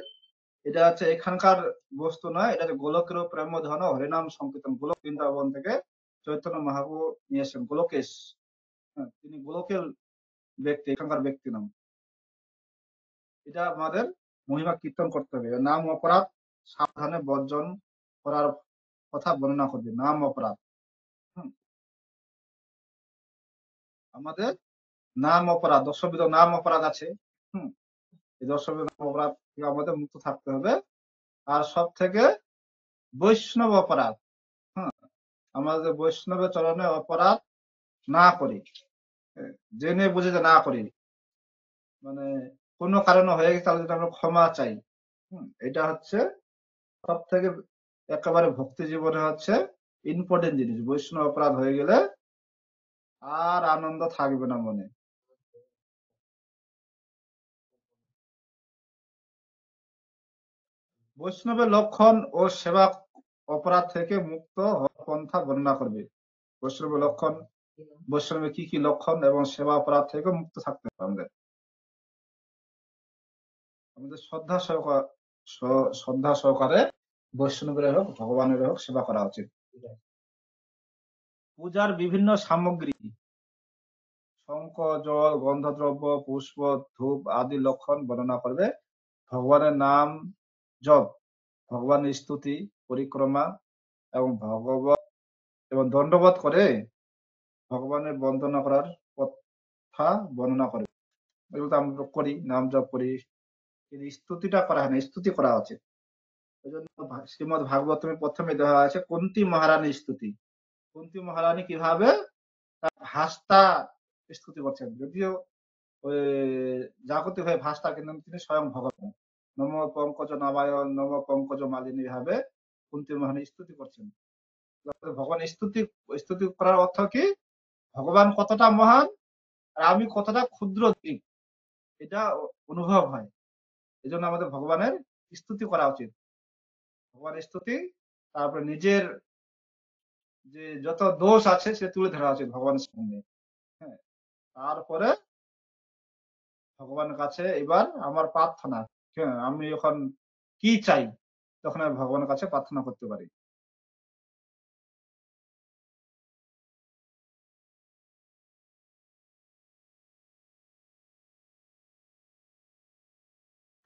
এটা হচ্ছে এখানকার বস্তু নয়, এটা হচ্ছে গোলকের প্রেম ধন হরিনাম সংকীর্তন। গোলক বৃন্দাবন থেকে চৈতন্য মহাপ্রভু নিয়ে এসেছেন, গোলকেশ। হ্যাঁ, তিনি গোলকের ব্যক্তি, এখানকার ব্যক্তি নাম। এটা আমাদের মহিমা কীর্তন করতে হবে। নাম অপরাধ সাবধানে বর্জন করার কথা বর্ণনা করবে। নাম অপরাধ, আমাদের নাম অপরাধ, দশবিধ নাম অপরাধ আছে। হম, এই দশবিধ নাম অপরাধ থেকে আমাদের মুক্ত থাকতে হবে। আর সব থেকে বৈষ্ণব অপরাধ, হ্যাঁ, আমাদের বৈষ্ণবের চরণে অপরাধ না করি, জেনে বুঝে যে না করি, মানে কোনো কারণে হয়ে গেছে তাহলে যদি আমরা ক্ষমা চাই। এটা হচ্ছে সব থেকে একেবারে ভক্তি জীবনে হচ্ছে ইম্পর্টেন্ট জিনিস। বৈষ্ণব অপরাধ হয়ে গেলে আর আনন্দ থাকবে না মনে। বৈষ্ণবের লক্ষণ ও সেবা অপরাধ থেকে মুক্ত হওয়ার পন্থা বর্ণনা করবে। বৈষ্ণবের লক্ষণ, বৈষ্ণবের কি কি লক্ষণ এবং সেবা অপরাধ থেকে মুক্ত থাকতে হবে আমাদের। আমাদের শ্রদ্ধা সহকারে বৈষ্ণবের হোক ভগবানের হোক সেবা করা উচিত। পূজার বিভিন্ন সামগ্রী, শঙ্খ, জল, গন্ধদ্রব্য, পুষ্প, ধূপ আদি লক্ষণ বর্ণনা করবে। ভগবানের নাম জপ, ভগবানের স্তুতি, পরিক্রমা এবং দণ্ডবোধ করে ভগবানের বন্দনা করার কথা বর্ণনা করে। এগুলো তো আমরা করি, নাম জপ করি, কিন্তু স্তুতিটা করা হয় না, স্তুতি করা উচিত। এই জন্য শ্রীমদ ভাগবতমে প্রথমে দেওয়া আছে কুন্তী মহারানীর স্তুতি। কুন্তী মহারানী কিভাবে তার ভাস্তা স্তুতি করছেন, যদিও ওই জাগতিক হয়ে ভাস্তা, কিন্তু তিনি স্বয়ং ভগবান। নম পঙ্কজ নারায়ণ, নম পঙ্কজ মালিনী ভাবে কুন্তী মহারানী স্তুতি করছেন। ভগবান স্তুতি স্তুতি করার অর্থ কি, ভগবান কতটা মহান আর আমি কতটা ক্ষুদ্র জীব, এটা অনুভব হয়। এই জন্য আমাদের ভগবানের স্তুতি করা উচিত। ভগবানের স্তুতি, তারপরে নিজের যে যত দোষ আছে সে তুলে ধরা উচিত ভগবানের সামনে। হ্যাঁ, তারপরে ভগবানের কাছে এবার আমার প্রার্থনা, হ্যাঁ, আমি এখন কি চাই, তখন আমি ভগবানের কাছে প্রার্থনা করতে পারি।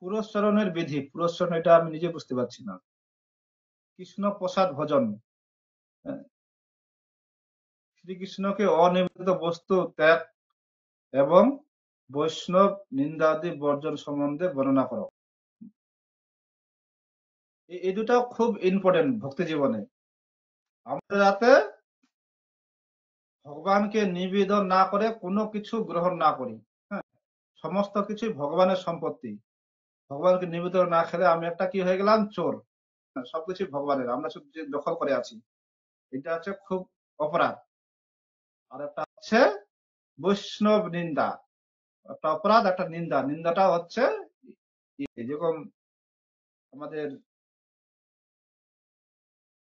পুরস্চরণের বিধি, পুরস্চরণ এটা আমি নিজে বুঝতে পারছি না। কৃষ্ণ প্রসাদ ভোজন, হ্যাঁ, শ্রীকৃষ্ণকে অনিবেদিত বস্তু ত্যাগ এবং বৈষ্ণব নিন্দাদি বর্জন সম্বন্ধে বর্ণনা করো। এই দুটা খুব ইম্পর্টেন্ট ভক্তি জীবনে। আমরা যাতে ভগবানকে নিবেদন না করে কোনো কিছু গ্রহণ না করি। হ্যাঁ, সমস্ত কিছুই ভগবানের সম্পত্তি। ভগবানকে নিবেদন না খেলে আমি একটা কি হয়ে গেলাম, চোর। হ্যাঁ, সবকিছু ভগবানের, আমরা শুধু যে দখল করে আছি, এটা হচ্ছে খুব অপরাধ। আর একটা হচ্ছে বৈষ্ণব নিন্দা, একটা অপরাধ, একটা নিন্দা। নিন্দাটা হচ্ছে যেরকম আমাদের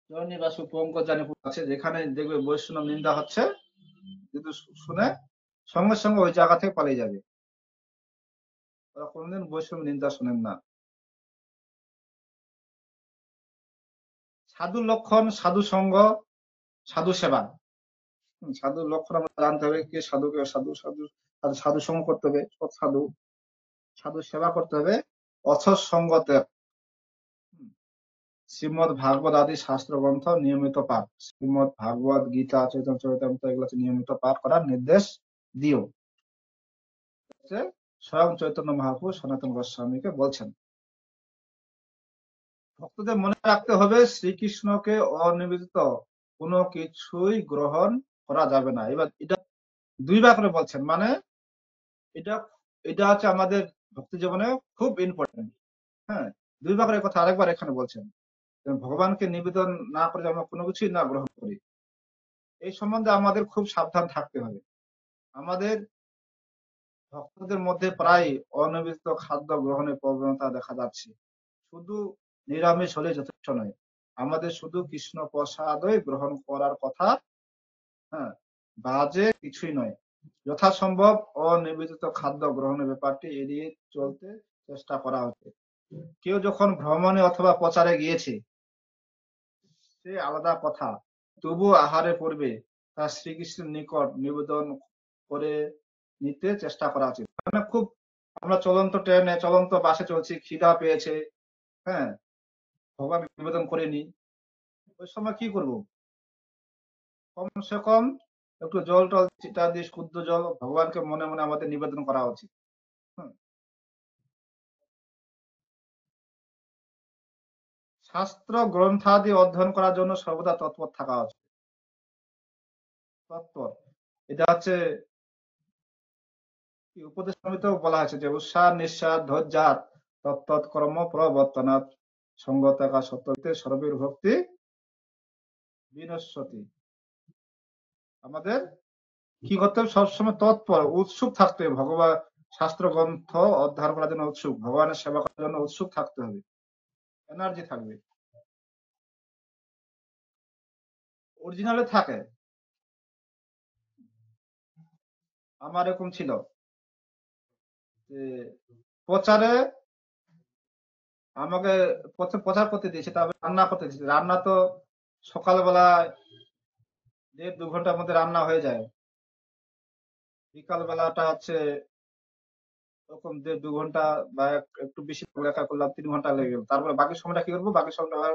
জয়নী বা পঙ্কজানীপুর আছে, যেখানে দেখবে বৈষ্ণব নিন্দা হচ্ছে, কিন্তু শুনে সঙ্গে সঙ্গে ওই জায়গা থেকে পালিয়ে যাবে। ওরা কোনোদিন বৈষ্ণব নিন্দা শোনেন না। সাধু লক্ষণ, সাধু সঙ্গ, সাধু সেবা। সাধুর লক্ষণ আমরা জানতে হবে, কে সাধু কে সাধু, সাধু সাধু সঙ্গ করতে হবে, সৎ সাধু, সাধু সেবা করতে হবে, অসৎ সঙ্গ ত্যাগ। শ্রীমদ্ ভাগবত আদি শাস্ত্র গ্রন্থ নিয়মিত পাঠ, শ্রীমদ্ ভাগবত, গীতা, চৈতন্য চরিতামৃত এগুলো নিয়মিত পাঠ করার নির্দেশ দিও। স্বয়ং চৈতন্য মহাপ্রভু সনাতন গোস্বামীকে বলছেন। ভক্তদের মনে রাখতে হবে শ্রীকৃষ্ণকে অনিবেদিত কোনো কিছুই গ্রহণ করা যাবে না। এবার এটা দুইবার করে বলছেন, মানে এটা এটা হচ্ছে আমাদের ভক্তি জীবনে খুব ইম্পর্টেন্ট। হ্যাঁ, দুইবার করে কথা আরেকবার এখানে বলছেন, ভগবানকে নিবেদন না করে আমরা কোনো কিছুই না গ্রহণ করি। এই সম্বন্ধে আমাদের খুব সাবধান থাকতে হবে। আমাদের ভক্তদের মধ্যে প্রায় অনিবেদিত খাদ্য গ্রহণের প্রবণতা দেখা যাচ্ছে। শুধু নিরামিষ হলে যথেষ্ট নয়, আমাদের শুধু কৃষ্ণ প্রসাদই গ্রহণ করার কথা। হ্যাঁ, বাজে কিছুই নয়। যথাসম্ভব অনিবেদিত খাদ্য গ্রহণের ব্যাপারটি এড়িয়ে চলতে চেষ্টা করা হচ্ছে। কেউ যখন ভ্রমণে অথবা প্রচারে গিয়েছে সে আলাদা কথা, তবু আহারের পূর্বে তার শ্রীকৃষ্ণের নিকট নিবেদন করে নিতে চেষ্টা করা উচিত। মানে খুব আমরা চলন্ত ট্রেনে চলন্ত বাসে চলছি, খিদা পেয়েছে, হ্যাঁ, ভগবান নিবেদন করে নি, ওই সময় কি করব? কমসে কম একটু জল টল চিটা দিয়ে শুদ্ধ জল ভগবানকে মনে মনে আমাদের নিবেদন করা উচিত। হুম। শাস্ত্র গ্রন্থাদি অধ্যয়ন করার জন্য সর্বদা তৎপর থাকা উচিত। তৎপর, এটা হচ্ছে কি উপদেশ সমিতিতেও বলা হয়েছে যে উৎসাহ নিঃশ্বাস ধৈর্যাত তত্তৎ কর্ম প্রবর্তনাৎ সঙ্গতাকা সত্যতে সর্বের ভক্তি বিনশ্বতি। আমাদের কি করতে হবে? সবসময় তৎপর উৎসুক থাকতে হবে, ভগবান শাস্ত্র গ্রন্থ অধ্যয়ন করার জন্য উৎসুক, ভগবানের সেবা করার জন্য উৎসুক থাকতে হবে, এনার্জি থাকবে, অরিজিনালে থাকে। আমার এরকম ছিল যে প্রচারে আমাকে প্রথম প্রচার করতে দিয়েছে, তারপরে রান্না করতে দিয়েছে। রান্না তো সকালবেলা 1.5-2 ঘন্টার মধ্যে রান্না হয়ে যায়, বিকাল বেলাটা হচ্ছে ওরকম 1.5-2 ঘন্টা বা একটু বেশি লেখা করলাম 3 ঘন্টা লেগে গেল। তারপরে বাকি সময়টা কি করবো? বাকি সময়টা আবার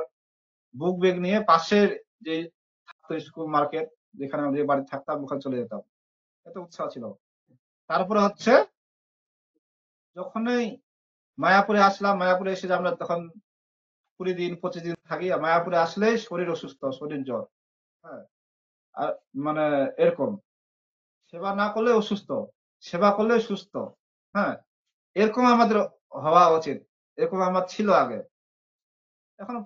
বুক ব্যাগ নিয়ে পাশের যে স্কুল মার্কেট, যেখানে আমি যে বাড়ি থাকতাম ওখানে চলে যেতাম। এত উৎসাহ ছিল। তারপরে হচ্ছে যখনই মায়াপুরে আসলাম, মায়াপুরে এসে যে আমরা তখন 20 দিন 25 দিন থাকি, আর মায়াপুরে আসলেই শরীর অসুস্থ, শরীর জ্বর। হ্যাঁ, আর মানে এরকম সেবা না করলে অসুস্থ, সেবা করলে সুস্থ। হ্যাঁ, এরকম আমাদের হওয়া উচিত, এরকম আমার ছিল আগে। এখন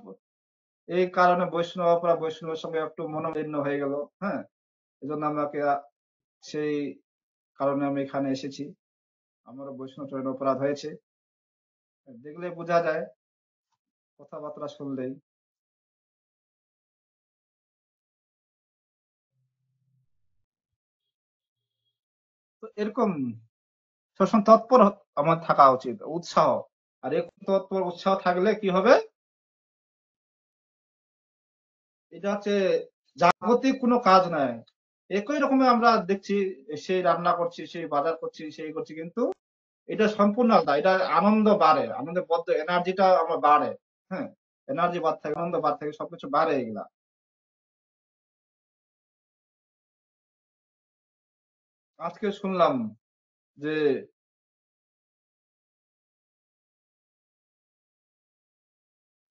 এই কারণে বৈষ্ণবের সঙ্গে একটু মনোমালিন্য হয়ে গেল। হ্যাঁ, এজন্য আমাকে সেই কারণে আমি এখানে এসেছি। আমারও বৈষ্ণব চরণে অপরাধ হয়েছে, দেখলে বোঝা যায়, কথাবার্তা শুনলেই। তো এরকম সবসময় তৎপর আমার থাকা উচিত, উৎসাহ। আর এরকম তৎপর উৎসাহ থাকলে কি হবে? এটা হচ্ছে জাগতিক কোনো কাজ নয়। একই রকমের আমরা দেখছি, সেই রান্না করছি, সেই বাজার করছি, সেই করছি, কিন্তু এটা সম্পূর্ণ আলাদা। এটা আনন্দ বাড়ে, আনন্দের বদ্ধ এনার্জিটা আমার বাড়ে। হ্যাঁ, এনার্জি বাড়তে থাকে, আনন্দ বাড়তে থাকে, সবকিছু বাড়ে এগুলা। আজকে শুনলাম যে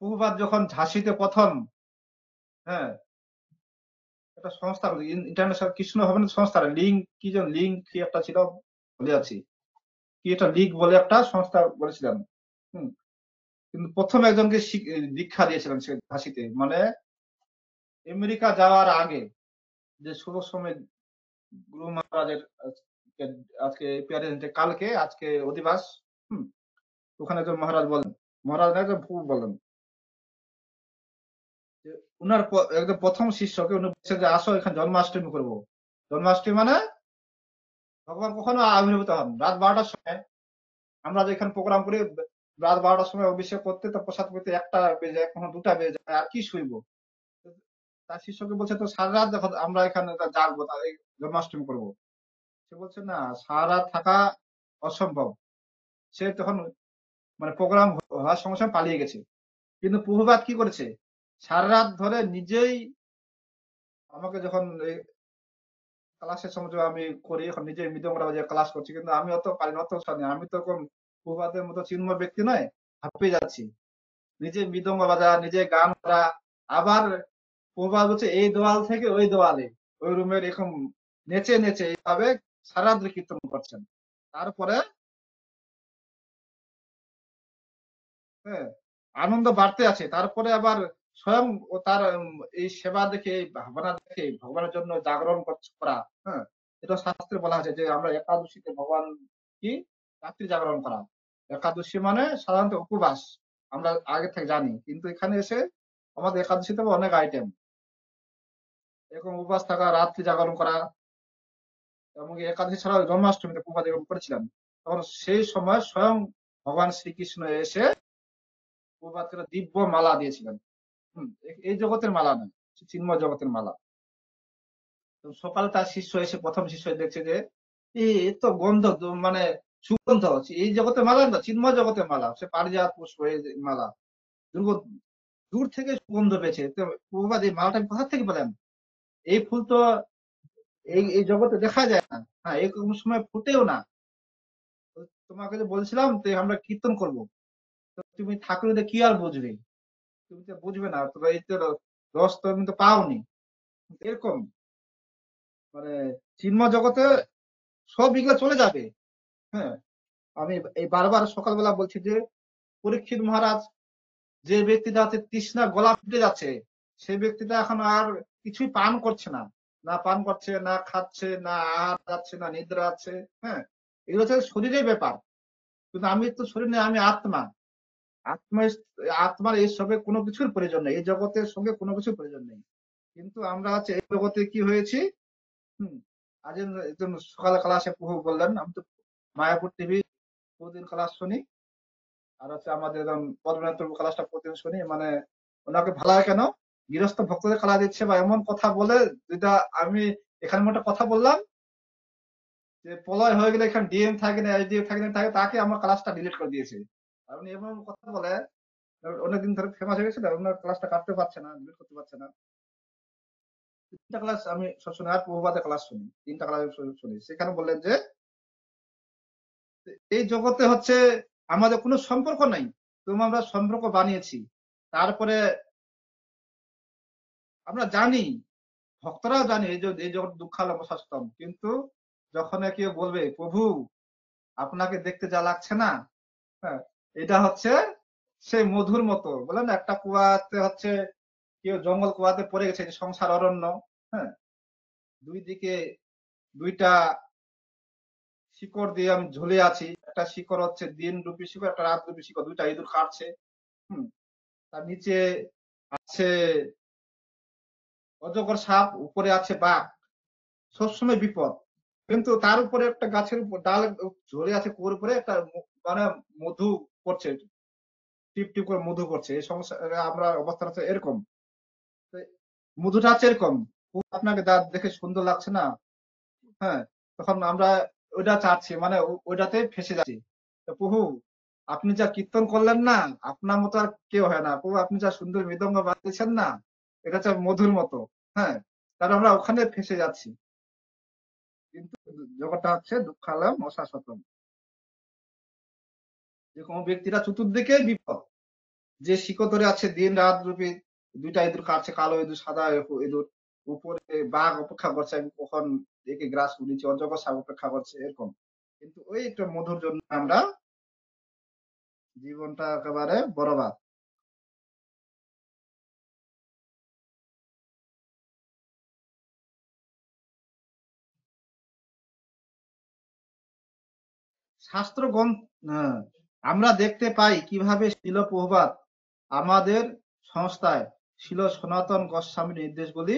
প্রভুপাদ যখন ঝাঁসিতে প্রথম, হ্যাঁ, একটা সংস্থা ইন্টারন্যাশনাল কৃষ্ণ ভবন সংস্থা, লিঙ্ক কি যেন লিঙ্ক কি একটা ছিল, ভুলে আছি, কি একটা লিগ বলে একটা সংস্থা বলেছিলাম। হুম, কিন্তু প্রথম একজনকে দীক্ষা দিয়েছিলেন সে ঝাঁসিতে, মানে আমেরিকা যাওয়ার আগে, যে শুভ সময় গুরু মহারাজের আজকে প্যারেন্ট কালকে আজকে অধিবাস। হুম, ওখানে একজন মহারাজ বলেন, মহারাজ না একজন প্রভু বলেন যে উনার একদম প্রথম শিষ্যকে উনি বলছেন যে আসো এখানে জন্মাষ্টমী করবো। জন্মাষ্টমী মানে ভগবান কখনো আবির্ভূত হন রাত 12টার সময়। আমরা যেখানে প্রোগ্রাম করি রাত 12টার সময় অভিষেক করতে, তো প্রসাদ পেতে 1টা বেজে যায়, কখনো 2টা বেজে যায়, আর কি শুইবো। তার শিষ্যকে বলছে তো সারা রাত দেখো আমরা এখানে জাগবো, তাহলে জন্মাষ্টমী করবো। সে বলছে না, সারা রাত থাকা অসম্ভব। সে তখন মানে প্রোগ্রাম হওয়ার সঙ্গে সঙ্গে পালিয়ে গেছে। কিন্তু প্রভুপাদ কি করেছে? সারা রাত ধরে নিজেই আমাকে যখন ক্লাসের সময় যখন আমি করি এখন নিজে মৃদঙ্গটা বাজিয়ে ক্লাস করছি, কিন্তু আমি অত পারি না, অত জানি না। আমি তো এরকম প্রভাতের মতো চিন্ময় ব্যক্তি নয়, হাঁপিয়ে যাচ্ছি। নিজে মৃদঙ্গ বাজা, নিজে গান করা, আবার প্রভাত হচ্ছে এই দেওয়াল থেকে ওই দেওয়ালে, ওই রুমের এরকম নেচে নেচে এইভাবে সারা রাত্রি কীর্তন করছেন। তারপরে হ্যাঁ, আনন্দ বাড়তে আছে। তারপরে আবার স্বয়ং ও তার এই সেবা দেখে, এই ভাবনা দেখে ভগবানের জন্য জাগরণ করা, হ্যাঁ, এটা শাস্ত্রে বলা আছে যে আমরা একাদশীতে ভগবান কি রাত্রি জাগরণ করা। একাদশী মানে সাধারণত উপবাস, আমরা আগে থেকে জানি, কিন্তু এখানে এসে আমাদের একাদশীতে অনেক আইটেম, এরকম উপবাস থাকা, রাত্রি জাগরণ করা। এবং একাদশী ছাড়াও জন্মাষ্টমীতে প্রভাত যখন করেছিলাম, তখন সেই সময় স্বয়ং ভগবান শ্রীকৃষ্ণ এসে প্রভাতকে একটা দিব্য মালা দিয়েছিলেন। এই জগতের মালা নয়, চিন্ময় জগতের মালা। তো সকালে তার শিষ্য এসে, প্রথম শিষ্য দেখছে যে এ তো গন্ধ মানে সুগন্ধ হচ্ছে, এই জগতের মালা না, চিন্ময় জগতের মালা, সে পারিজাত পুষ্প এই যে মালা, দূর থেকে সুগন্ধ পেয়েছে। তো প্রভুপাদ এই মালাটা কোথা থেকে পেলেন? এই ফুল তো এই এই জগতে দেখা যায় না, হ্যাঁ, এই কোনো সময় ফুটেও না। তো তোমাকে যে বলছিলাম তো আমরা কীর্তন করব, তো তুমি ঠাকুরদের কি আর বুঝবে? তুমি তো বুঝবে না, তো এই তো রস তো তুমি তো পাওনি। এরকম মানে চিন্ময় জগতে সব এগুলো চলে যাবে। হ্যাঁ, আমি এই বারবার সকালবেলা বলছি যে পরীক্ষিত মহারাজ, যে ব্যক্তিটা হচ্ছে তৃষ্ণা গলা ফেটে যাচ্ছে, সেই ব্যক্তিটা এখন আর কিছুই পান করছে না, না পান করছে, না খাচ্ছে, না আহার যাচ্ছে, না নিদ্রা আছে। হ্যাঁ, এগুলো হচ্ছে শরীরের ব্যাপার, কিন্তু আমি তো শরীর নেই, আমি আত্মা। আত্মা, আত্মার এই সবে কোনো কিছুর প্রয়োজন নেই, এই জগতের সঙ্গে কোনো কিছুর প্রয়োজন নেই। কিন্তু আমরা হচ্ছে এই জগতে কি হয়েছি। হম আজ একজন সকালে ক্লাসে প্রভু বললেন, আমি তো মায়াপুর টিভি প্রতিদিন ক্লাস শুনি, আর হচ্ছে আমাদের একদম পদ্মনাথ প্রভু ক্লাসটা প্রতিদিন শুনি, মানে ওনাকে ভালো হয় কেন, গৃহস্থ ভক্তদের খেলা দিচ্ছে বা এমন কথা বলে, যেটা আমি এখানে একটা কথা বললাম যে প্রলয় হয়ে গেলে এখানে ডিএম থাকে না, এসডিএম থাকে না, থাকে তাকে আমার ক্লাসটা ডিলিট করে দিয়েছে। আর উনি এমন কথা বলে, অনেকদিন ধরে ফেমাস হয়ে গেছে, ওনার ক্লাসটা কাটতে পারছে না, ডিলিট করতে পারছে না। তিনটা ক্লাস আমি সবসময় আর প্রভুপাদের ক্লাস শুনি, তিনটা ক্লাস শুনি। সেখানে বললেন যে এই জগতে হচ্ছে আমাদের কোনো সম্পর্ক নাই, তুমি আমরা সম্পর্ক বানিয়েছি। তারপরে আমরা জানি, ভক্তরাও জানে এই জগৎ দুঃখালয় অবসাস্তম, কিন্তু যখন কেউ বলবে প্রভু আপনাকে দেখতে যা লাগছে না, হ্যাঁ, এটা হচ্ছে সেই মধুর মতো, বলেন না, একটা কুয়াতে হচ্ছে কেউ জঙ্গল কুয়াতে পড়ে গেছে, যে সংসার অরণ্য, হ্যাঁ, দুই দিকে দুইটা শিকড় দিয়ে আমি ঝুলে আছি, একটা শিকড় হচ্ছে দিন রূপী শিকড়, একটা রাত রূপী শিকড়, দুইটা ইঁদুর কাটছে। হম তার নিচে আছে অজগর সাপ, উপরে আছে বাঘ, সবসময় বিপদ। কিন্তু তার উপরে একটা গাছের উপর ডাল ঝরে আছে, কুয়োর উপরে একটা মানে মধু পড়ছে, টিপ টিপ করে মধু পড়ছে। এই সংসারে আমরা অবস্থান হচ্ছে এরকম। তো মধুটা আছে এরকম, খুব আপনাকে দাঁত দেখে সুন্দর লাগছে না, হ্যাঁ, তখন আমরা ওইটা চাচ্ছি, মানে ওইটাতে ফেসে যাচ্ছি। তো প্রভু আপনি যা কীর্তন করলেন না, আপনার মতো আর কেউ হয় না প্রভু, আপনি যা সুন্দর মৃদঙ্গ বাজিয়েছেন না, এটা হচ্ছে মধুর মতো। হ্যাঁ, তাহলে আমরা ওখানে ফেসে যাচ্ছি, কিন্তু জগৎটা হচ্ছে দুঃখালয় অশাশ্বতম। যে কোনো ব্যক্তিরা চতুর্দিকে বিপদ, যে শিকদরে আছে দিন রাত রূপী দুইটা ইঁদুর কাটছে, কালো ইঁদুর সাদা ইঁদুর, উপরে বাঘ অপেক্ষা করছে আমি কখন একে গ্রাস করেছি, অজগর সাপ অপেক্ষা করছে এরকম। কিন্তু ওই একটা মধুর জন্য আমরা জীবনটা একেবারে বরবাদ। শাস্ত্র গ্রন্থ, হ্যাঁ, আমরা দেখতে পাই কিভাবে শিল প্রভুপাদ আমাদের সংস্থায় শিল সনাতন গোস্বামী নির্দেশগুলি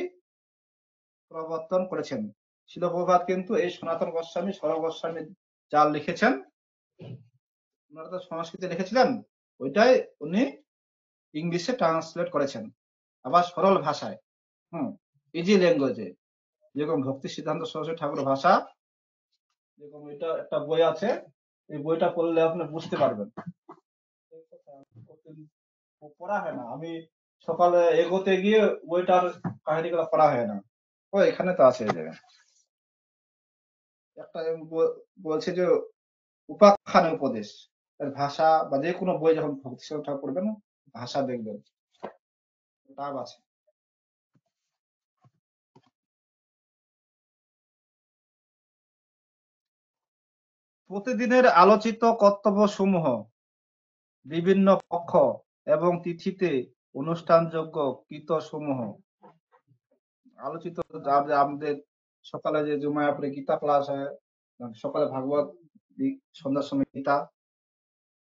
প্রবর্তন করেছেন। শিল প্রভুপাদ কিন্তু এই সনাতন গোস্বামী, সরব গোস্বামী যা লিখেছেন, ওনারা তো সংস্কৃতে লিখেছিলেন, ওইটাই উনি ইংলিশে ট্রান্সলেট করেছেন, আবার সরল ভাষায়, হুম, ইজি ল্যাঙ্গুয়েজে, যেরকম ভক্তি সিদ্ধান্ত সরস্বতী ঠাকুর ভাষা, যেরকম এটা একটা বই আছে, এই বইটা পড়লে আপনি বুঝতে পারবেন। পড়া হয় না, আমি সকালে এগোতে গিয়ে ওইটার কাহিনীগুলো করা হয় না। ও এখানে তো আছে এই জায়গায় একটা বলছে যে উপাখ্যান উপদেশ এর ভাষা বা যে কোনো বই যখন ভক্তিসাধক ঠাকুর পড়বেন ভাষা দেখবেন টাব আছে। প্রতিদিনের আলোচিত কর্তব্যসমূহ বিভিন্ন পক্ষ এবং তিথিতে অনুষ্ঠানযোগ্য কৃতসমূহ আলোচিত আমাদের সকালে যে জুমায়াপুরে গীতা ক্লাস হয়, সকালে ভাগবত, সন্ধ্যার সময় গীতা,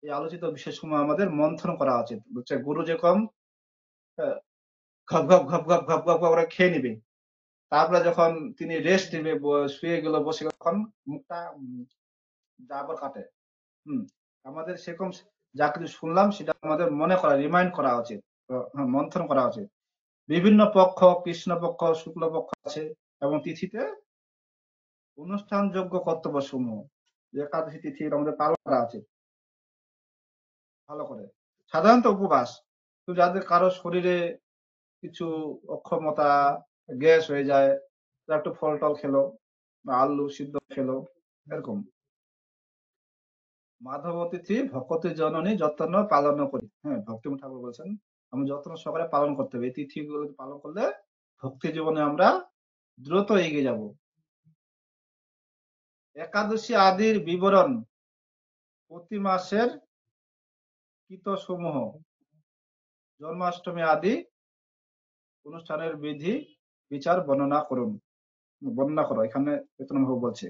এই আলোচিত বিষয়সমূহ আমাদের মন্থন করা উচিত। বুঝছে গুরু যেরকম ঘপ ঘপ ঘপ ঘপ ঘপ ঘপ করে খেয়ে নিবে, তারপরে যখন তিনি রেস্ট নিবে শুয়ে গেল বসে গেল, তখন মুখটা জাবর কাটে। আমাদের সেরকম যা কিছু শুনলাম সেটা আমাদের মনে করা, রিমাইন্ড করা উচিত, মন্থন করা উচিত। বিভিন্ন পক্ষ, কৃষ্ণ পক্ষ, শুক্ল পক্ষ আছে এবং তিথিতে অনুষ্ঠানযোগ্য কর্তব্য সমূহ যে একাদশী তিথি আমাদের পালন করা উচিত ভালো করে। সাধারণত উপবাস, তো যাদের কারো শরীরে কিছু অক্ষমতা, গ্যাস হয়ে যায়, তারা একটু ফল টল খেলো বা আলু সিদ্ধ খেলো, এরকম। মাধব তিথি ভকতি জননী যত্ন পালন করি। হ্যাঁ, ভক্তিম ঠাকুর বলছেন আমি যত্ন সহকারে পালন করতে হবে। এই তিথিগুলো পালন করলে ভক্তি জীবনে আমরা দ্রুত এগিয়ে যাব। একাদশী আদির বিবরণ, প্রতি মাসের কৃত সমূহ, জন্মাষ্টমী আদি অনুষ্ঠানের বিধি বিচার বর্ণনা করুন। বর্ণনা করো, এখানে বেতন বলছে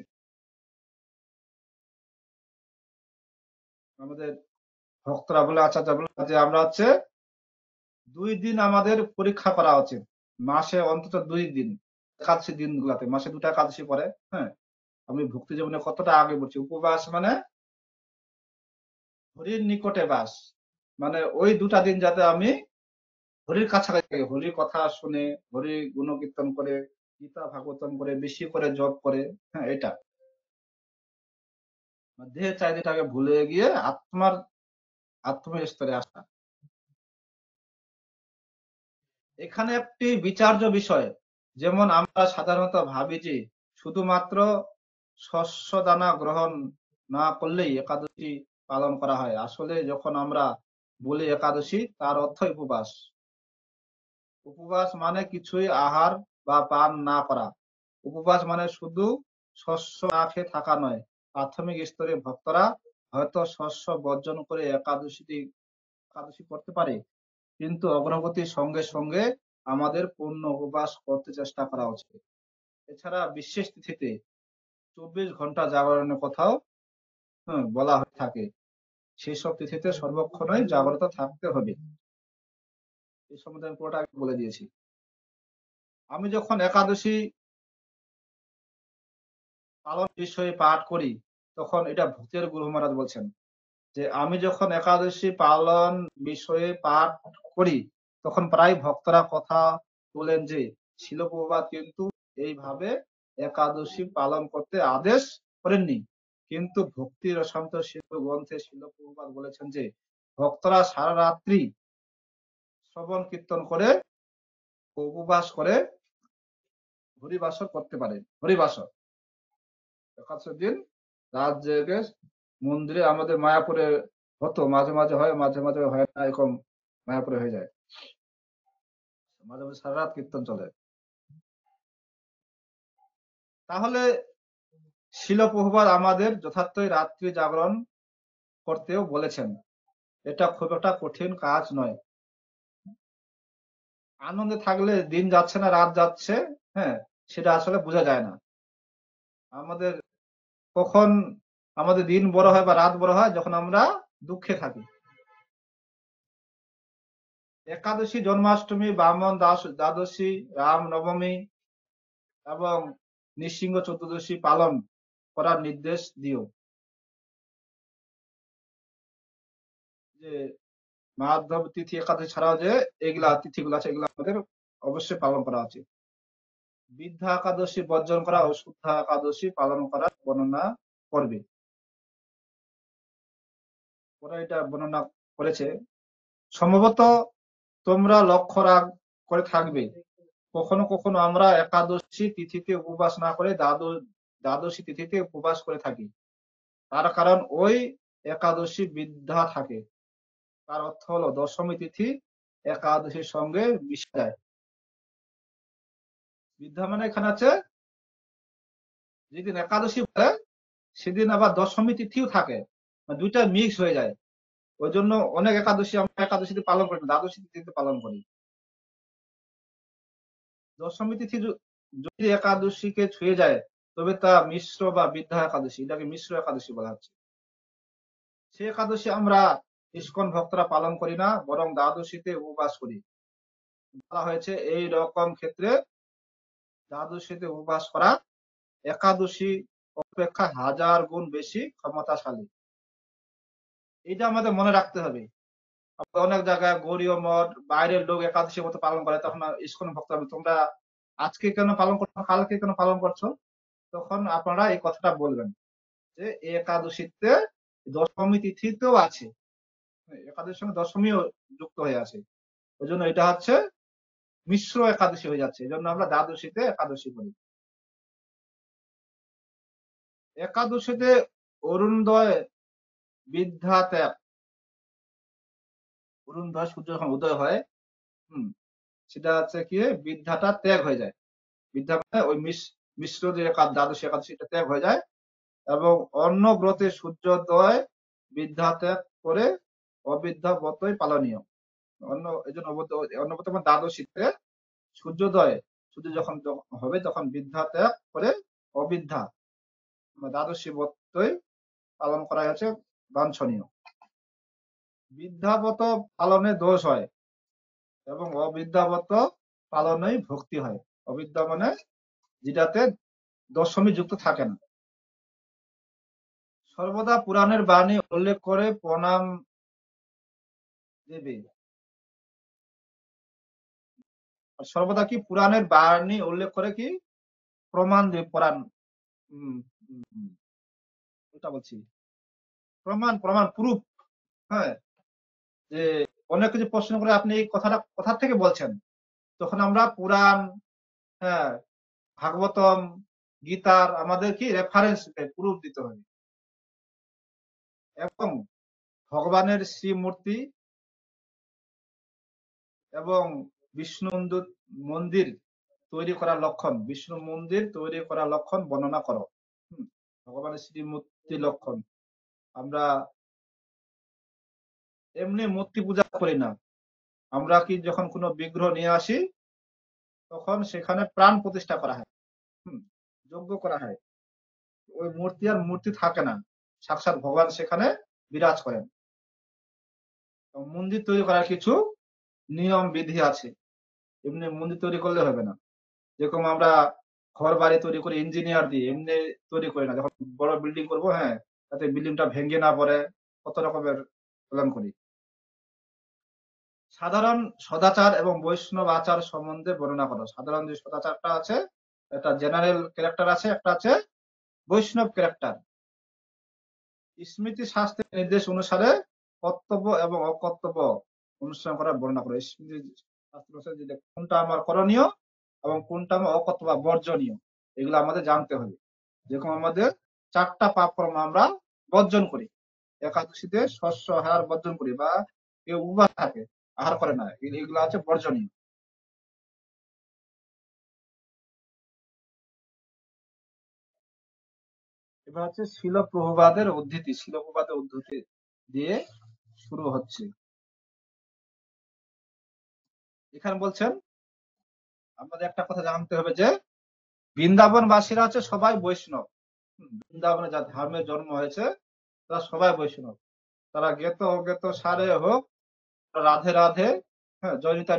আমাদের ভক্তরা বলে, আচার্য বলে যে আমরা হচ্ছে 2 দিন আমাদের পরীক্ষা করা উচিত, মাসে অন্তত 2 দিন। একাদশী দিনগুলাতে মাসে 2টা একাদশী পরে, হ্যাঁ, আমি ভক্তি জীবনে কতটা আগে বলছি। উপবাস মানে হরির নিকটে বাস, মানে ওই 2টা দিন যাতে আমি হরির কাছাকাছি, হরির কথা শুনে, হরি গুণকীর্তন করে, গীতা ভাগবতম করে, বেশি করে জপ করে, হ্যাঁ, এটা দেহের চাহিদাটাকে ভুলে গিয়ে আত্মার স্তরে আসা। এখানে একটি বিচার্য বিষয়, যেমন আমরা সাধারণত ভাবি যে শুধুমাত্র শস্য দানা গ্রহণ না করলেই একাদশী পালন করা হয়। আসলে যখন আমরা বলি একাদশী, তার অর্থ উপবাস। উপবাস মানে কিছুই আহার বা পান না করা। উপবাস মানে শুধু শস্য না খেয়ে থাকা নয়। প্রাথমিক স্তরে ভক্তরা হয়তো শস্য বর্জন করে একাদশী করতে পারে, কিন্তু অগ্রগতির সঙ্গে সঙ্গে আমাদের পূর্ণ উপবাস করতে চেষ্টা করা উচিত। এছাড়া বিশেষ তিথিতে 24 ঘন্টা জাগরণের কথাও বলা হয়ে থাকে। সেই সব তিথিতে সর্বক্ষণই জাগ্রত থাকতে হবে। এই সম্বন্ধে আমি পুরোটা আগে বলে দিয়েছি। আমি যখন একাদশী পালন বিষয়ে পাঠ করি, তখন এটা ভূতের গুরু মহারাজ বলছেন যে আমি যখন একাদশী পালন বিষয়ে পাঠ করি, তখন প্রায় ভক্তরা কথা তোলেন যে শিল প্রভুপাদ কিন্তু এইভাবে একাদশী পালন করতে আদেশ করেননি। কিন্তু ভক্তি রসান্ত সিন্ধু গ্রন্থে শিল প্রভুপাদ বলেছেন যে ভক্তরা সারা রাত্রি শ্রবণ কীর্তন করে, উপবাস করে হরিবাসর করতে পারে। হরিবাসর একাদশীর দিন রাত জেগে মন্দিরে, আমাদের মায়াপুরে হতো, মাঝে মাঝে হয়, মাঝে মাঝে হয় না, এরকম মায়াপুরে হয়ে যায়, মাঝে মাঝে সারা রাত কীর্তন চলে। তাহলে শিল প্রভুপাদ আমাদের যথার্থই রাত্রি জাগরণ করতেও বলেছেন। এটা খুব একটা কঠিন কাজ নয়। আনন্দে থাকলে দিন যাচ্ছে না রাত যাচ্ছে, হ্যাঁ, সেটা আসলে বোঝা যায় না। আমাদের কখন আমাদের দিন বড় হয় বা রাত বড় হয়, যখন আমরা দুঃখে থাকি। একাদশী, জন্মাষ্টমী, বামন দ্বাদশী, রাম নবমী এবং নৃসিংহ চতুর্দশী পালন করার নির্দেশ দিও। যে মাধব তিথি একাদশী ছাড়াও যে এগুলা তিথিগুলো আছে, এগুলো আমাদের অবশ্যই পালন করা উচিত। বৃদ্ধা একাদশী বর্জন করা ও শুদ্ধা একাদশী পালন করার বর্ণনা করবে। ওরা এটা বর্ণনা করেছে সম্ভবত। তোমরা লক্ষ্য করে থাকবে, কখনো কখনো আমরা একাদশী তিথিতে উপবাস না করে দ্বাদশী তিথিতে উপবাস করে থাকি। তার কারণ ওই একাদশী বিদ্যা থাকে। তার অর্থ হলো দশমী তিথি একাদশীর সঙ্গে মিশে যায়। বিদ্যা মানে এখানে আছে যেদিন একাদশী বলে সেদিন আবার দশমী তিথিও থাকে, মানে দুইটা মিক্স হয়ে যায়। ওই জন্য অনেক একাদশী আমরা একাদশীতে পালন করি না, দ্বাদশী তিথিতে পালন করি। দশমী তিথি যদি একাদশীকে ছুঁয়ে যায় তবে তা মিশ্র বা বিদ্যা একাদশী, এটাকে মিশ্র একাদশী বলা হচ্ছে। সে একাদশী আমরা ইস্কন ভক্তরা পালন করি না, বরং দ্বাদশীতে উপবাস করি। বলা হয়েছে এই রকম ক্ষেত্রে দ্বাদশীতে উপবাস করা একাদশী অপেক্ষা 1000 গুণ বেশি ক্ষমতাশালী। এটা আমাদের মনে রাখতে হবে। অনেক জায়গায় গৌরীয় মঠ বাইরের লোক একাদশী মতো পালন করে, তখন ইস্কন ভক্ত তোমরা আজকে কেন পালন করছো, কালকে কেন পালন করছো, তখন আপনারা এই কথাটা বলবেন যে এই একাদশীতে দশমী তিথিতেও আছে, একাদশীর সঙ্গে দশমীও যুক্ত হয়ে আছে। ওই জন্য এটা হচ্ছে মিশ্র একাদশী হয়ে যাচ্ছে, এই জন্য আমরা দ্বাদশীতে একাদশী করি। একাদশীতে অরুণোদয় বিদ্যা ত্যাগ, অরুণোদয় সূর্য যখন উদয় হয়, সেটা হচ্ছে কি বিদ্যাটা ত্যাগ হয়ে যায়। বিদ্যা মানে ওই মিশ্র যে দ্বাদশী একাদশী এটা ত্যাগ হয়ে যায়, এবং অন্য ব্রতে সূর্যোদয় বিদ্যা ত্যাগ করে অবিদ্যা ব্রতই পালনীয়। অন্য এই জন্য অন্য ব্রত মানে দ্বাদশীতে সূর্যোদয়, সূর্য যখন হবে তখন বিদ্যা ত্যাগ করে অবিদ্যা দ্বাদশী ব্রতই পালন করা হচ্ছে বাঞ্ছনীয়। বিদ্যাব্রত পালনে দোষ হয় এবং অবিদ্যাব্রত পালনেই ভক্তি হয়। অবিদ্যা মানে যেটাতে দশমী যুক্ত থাকে না। সর্বদা পুরাণের বাণী উল্লেখ করে প্রণাম দেবে। সর্বদা কি পুরাণের বাণী উল্লেখ করে কি প্রমাণ দেবে, পুরাণ ওটা বলছি প্রমাণ প্রমাণ প্রুফ। হ্যাঁ, যে অনেক কিছু প্রশ্ন করে আপনি এই কথাটা কোথা থেকে বলছেন, তখন আমরা পুরাণ, হ্যাঁ, ভাগবতম, গীতার আমাদের কি রেফারেন্স প্রুফ দিতে হবে। এবং ভগবানের শ্রীমূর্তি এবং বিষ্ণু মন্দির তৈরি করার লক্ষণ, বিষ্ণু মন্দির তৈরি করার লক্ষণ বর্ণনা করো। ভগবানের শ্রীমূর্তি লক্ষণ। আমরা এমনি মূর্তি পূজা করি না, আমরা কি যখন কোনো বিগ্রহ নিয়ে আসি তখন সেখানে প্রাণ প্রতিষ্ঠা করা হয়, যজ্ঞ করা হয়। ওই মূর্তি আর মূর্তি থাকে না, সাক্ষাৎ ভগবান সেখানে বিরাজ করেন। মন্দির তৈরি করার কিছু নিয়ম বিধি আছে, এমনি মন্দির তৈরি করলে হবে না। যেরকম আমরা ঘর বাড়ি তৈরি করি ইঞ্জিনিয়ার দিয়ে, এমনি তৈরি করি না। যখন বড় বিল্ডিং করব, হ্যাঁ, যাতে বিল্ডিংটা ভেঙে না পড়ে, কত রকমের প্ল্যান করি। সাধারণ সদাচার এবং বৈষ্ণব আচার সম্বন্ধে বর্ণনা করো। সাধারণ যে সদাচারটা আছে, একটা জেনারেল ক্যারেক্টার আছে, একটা আছে বৈষ্ণব ক্যারেক্টার। স্মৃতি শাস্ত্রের নির্দেশ অনুসারে কর্তব্য এবং অকর্তব্য অনুসরণ করার বর্ণনা করো। স্মৃতি শাস্ত্র অনুসারে যে কোনটা আমার করণীয় এবং কোনটা আমার অকর্তব্য বর্জনীয়, এগুলো আমাদের জানতে হবে। যেরকম আমাদের 4টা পাপ কর্ম আমরা বর্জন করি, একাদশীতে শস্য আহার বর্জন করি, বা কেউ উপবাস থাকে, আহার করে না, এগুলো আছে বর্জনীয়। এবার হচ্ছে শিল প্রভুপাদের উদ্ধৃতি, শিল প্রভুপাদের উদ্ধৃতি দিয়ে শুরু হচ্ছে। এখানে বলছেন আমাদের একটা কথা জানতে হবে যে বৃন্দাবনবাসীরা হচ্ছে সবাই বৈষ্ণব। বৃন্দাবনে যা ধর্মের জন্ম হয়েছে তারা সবাই বৈষ্ণব। তারা জ্ঞেত অজ্ঞেত সারে হোক, রাধে রাধে, হ্যাঁ, জয়িতা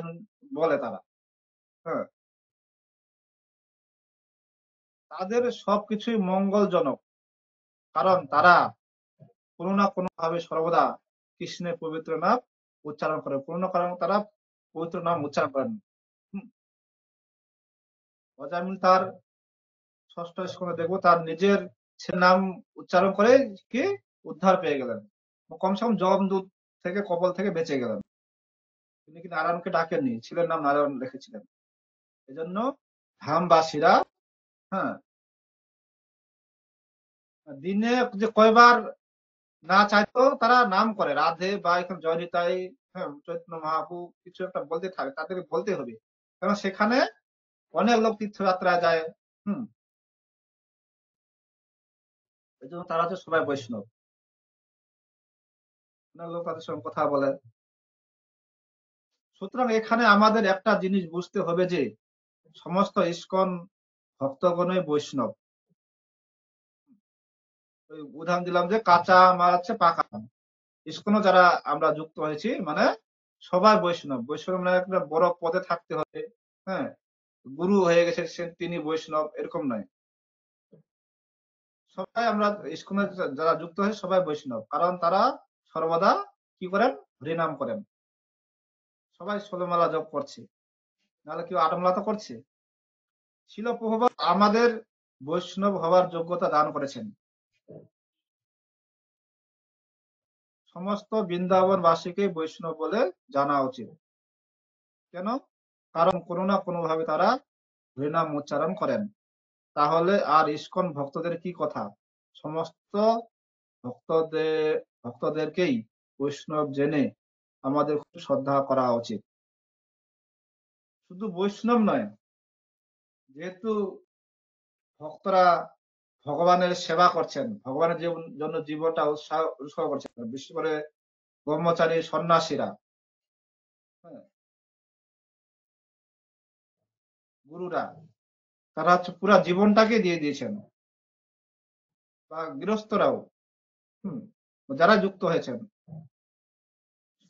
বলে তারা। হ্যাঁ, তাদের সবকিছুই মঙ্গলজনক, কারণ তারা কোনো না কোনো ভাবে সর্বদা কৃষ্ণের পবিত্র নাম উচ্চারণ করে, কোনো না কারণ তারা পবিত্র নাম উচ্চারণ করেন। অজামিল তার 6ষ্ঠ স্কন্ধে দেখবো তার নিজের সে নাম উচ্চারণ করে কি উদ্ধার পেয়ে গেলেন, কমসে কম যমদূত থেকে, কবল থেকে বেঁচে গেলেন। তিনি কি নারায়ণকে ডাকেননি, ছিলেন নাম নারায়ণ রেখেছিলেন। এজন্য ধামবাসীরা, হ্যাঁ, দিনে যে কয়বার না চাইতো তারা নাম করে রাধে বা এখানে জয়নিতাই, হ্যাঁ, চৈতন্য মহাপ্রভু কিছু একটা বলতে থাকে, তাদেরকে বলতে হবে, কারণ সেখানে অনেক লোক তীর্থযাত্রায় যায়। হুম, এই জন্য তারা হচ্ছে সবাই বৈষ্ণব। অনেক লোক তাদের সঙ্গে কথা বলে। সুতরাং এখানে আমাদের একটা জিনিস বুঝতে হবে যে সমস্ত ইস্কন ভক্তগণই বৈষ্ণব। ওই উদাহরণ দিলাম যে কাঁচা আম আর হচ্ছে পাকা আম, ইস্কনও যারা আমরা যুক্ত হয়েছি মানে সবাই বৈষ্ণব। বৈষ্ণব মানে একটা বড় পদে থাকতে হবে, হ্যাঁ, গুরু হয়ে গেছে তিনি বৈষ্ণব, এরকম নয়। সবাই আমরা ইস্কনে যারা যুক্ত হয়েছে সবাই বৈষ্ণব, কারণ তারা সর্বদা কি করেন, হরিনাম করেন। সবাই ষোলমালা জপ করছে, নাহলে কেউ আটমালা তো করছে। শিল প্রভুপাদ আমাদের বৈষ্ণব হওয়ার যোগ্যতা দান করেছেন। সমস্ত বৃন্দাবনবাসীকে বৈষ্ণব বলে জানা উচিত। কেন? কারণ কোনো না কোনো ভাবে তারা হরিনাম উচ্চারণ করেন। তাহলে আর ইস্কন ভক্তদের কি কথা? সমস্ত ভক্তদের ভক্তদেরকেই বৈষ্ণব জেনে আমাদের খুব শ্রদ্ধা করা উচিত। শুধু বৈষ্ণব নয়, যেহেতু ভক্তরা ভগবানের সেবা করছেন, ভগবানের জন্য জীবনটা উৎসর্গ করছেন, বিশেষ করে ব্রহ্মচারী সন্ন্যাসীরা, হ্যাঁ, গুরুরা, তারা হচ্ছে পুরা জীবনটাকে দিয়ে দিয়েছেন, বা গৃহস্থরাও, হুম, যারা যুক্ত হয়েছেন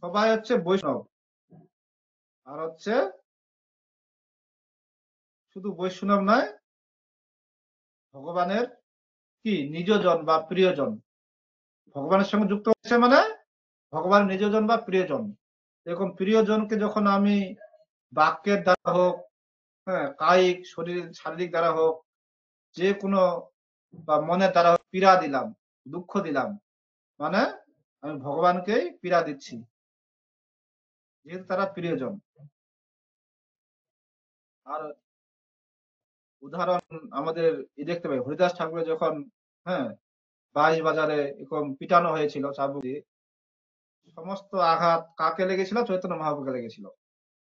সবাই হচ্ছে বৈষ্ণব। আর হচ্ছে শুধু বৈষ্ণব নয়, ভগবানের কি নিজজন বা প্রিয়জন। ভগবানের সঙ্গে যুক্ত হচ্ছে মানে ভগবান নিজজন বা প্রিয়জন। এরকম প্রিয়জনকে যখন আমি বাক্যের দ্বারা হোক, হ্যাঁ, কায়িক শরীর শারীরিক দ্বারা হোক, যে কোনো বা মনের দ্বারা হোক পীড়া দিলাম, দুঃখ দিলাম, মানে আমি ভগবানকেই পীড়া দিচ্ছি, যেহেতু তারা প্রিয়জন। আর উদাহরণ আমাদের দেখতে পাই হরিদাস ঠাকুরের যখন, হ্যাঁ, বাইশ বাজারে এরকম পিটানো হয়েছিল চাবুক দিয়ে, সমস্ত আঘাত কাকে লেগেছিল? চৈতন্য মহাপ্রভুকে লেগেছিল।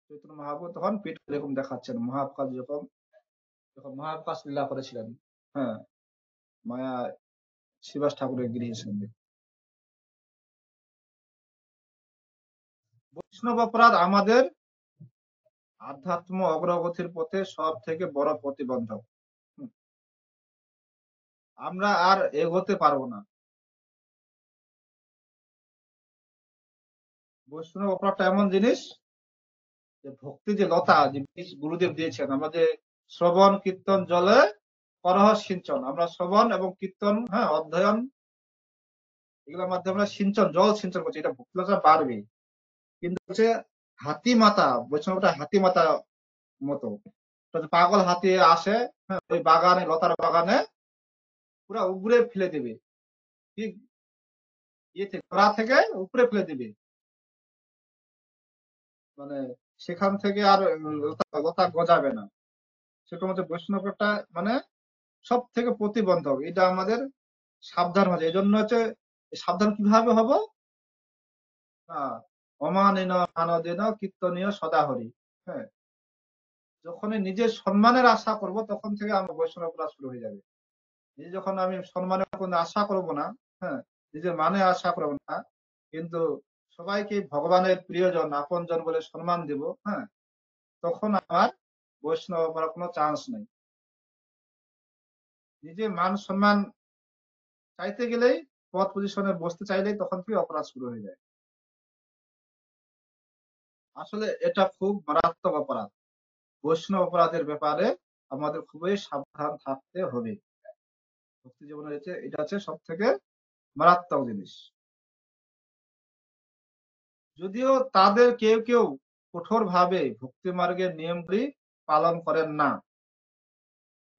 চৈতন্য মহাপ্রভু তখন পিঠ এরকম দেখাচ্ছেন, মহাপ্রকাশ যখন যখন মহাপ্রকাশ লীলা করেছিলেন, হ্যাঁ, মায়া শিবাস ঠাকুরের গৃহের সঙ্গে। বৈষ্ণব অপরাধ আমাদের আধ্যাত্ম অগ্রগতির পথে সব থেকে বড় প্রতিবন্ধক। হুম, আমরা আর এগোতে পারবো না। বৈষ্ণব অপরাধটা এমন জিনিস যে ভক্তি যে লতা যে বীজ গুরুদেব দিয়েছেন, আমরা যে শ্রবণ কীর্তন জলে করহ সিঞ্চন, আমরা শ্রবণ এবং কীর্তন, হ্যাঁ, অধ্যয়ন, এগুলোর মাধ্যমে আমরা সিঞ্চন, জল সিঞ্চন করছি, এটা ভক্তি লতা বাড়বে। কিন্তু হচ্ছে হাতি মাতা, বৈষ্ণবটা হাতি মাতা মতো, পাগল হাতি আসে, হ্যাঁ, ওই বাগানে, লতার বাগানে পুরা উপরে ফেলে দেবে, ঠিক ইয়ে থেকে, গোড়া থেকে উপরে ফেলে দিবে, মানে সেখান থেকে আর লতা লতা গজাবে না। সেরকম হচ্ছে বৈষ্ণবটা, মানে সব থেকে প্রতিবন্ধক। এটা আমাদের সাবধান হচ্ছে। এই জন্য হচ্ছে সাবধান কিভাবে হব? অমানিন মানদেন কীর্তনীয় সদাহরি। হ্যাঁ, যখনই নিজের সম্মানের আশা করব তখন থেকে আমার বৈষ্ণব অপরাধ শুরু হয়ে যাবে। নিজে যখন আমি সম্মানের কোনো আশা করব না, হ্যাঁ, নিজের মানে আশা করব না, কিন্তু সবাইকে ভগবানের প্রিয়জন আপনজন বলে সম্মান দেব, হ্যাঁ, তখন আমার বৈষ্ণব হওয়ার কোনো চান্স নেই। নিজে মান সম্মান চাইতে গেলেই, পদ পজিশনে বসতে চাইলেই তখন থেকে অপরাধ শুরু হয়ে যায়। আসলে এটা খুব মারাত্মক অপরাধ। বৈষ্ণব অপরাধের ব্যাপারে আমাদের খুবই সাবধান থাকতে হবে। ভক্তি জীবনে এটা হচ্ছে সব থেকে মারাত্মক জিনিস। যদিও তাদের কেউ কেউ কঠোর ভাবে ভক্তি মার্গের নিয়মগুলি পালন করেন না,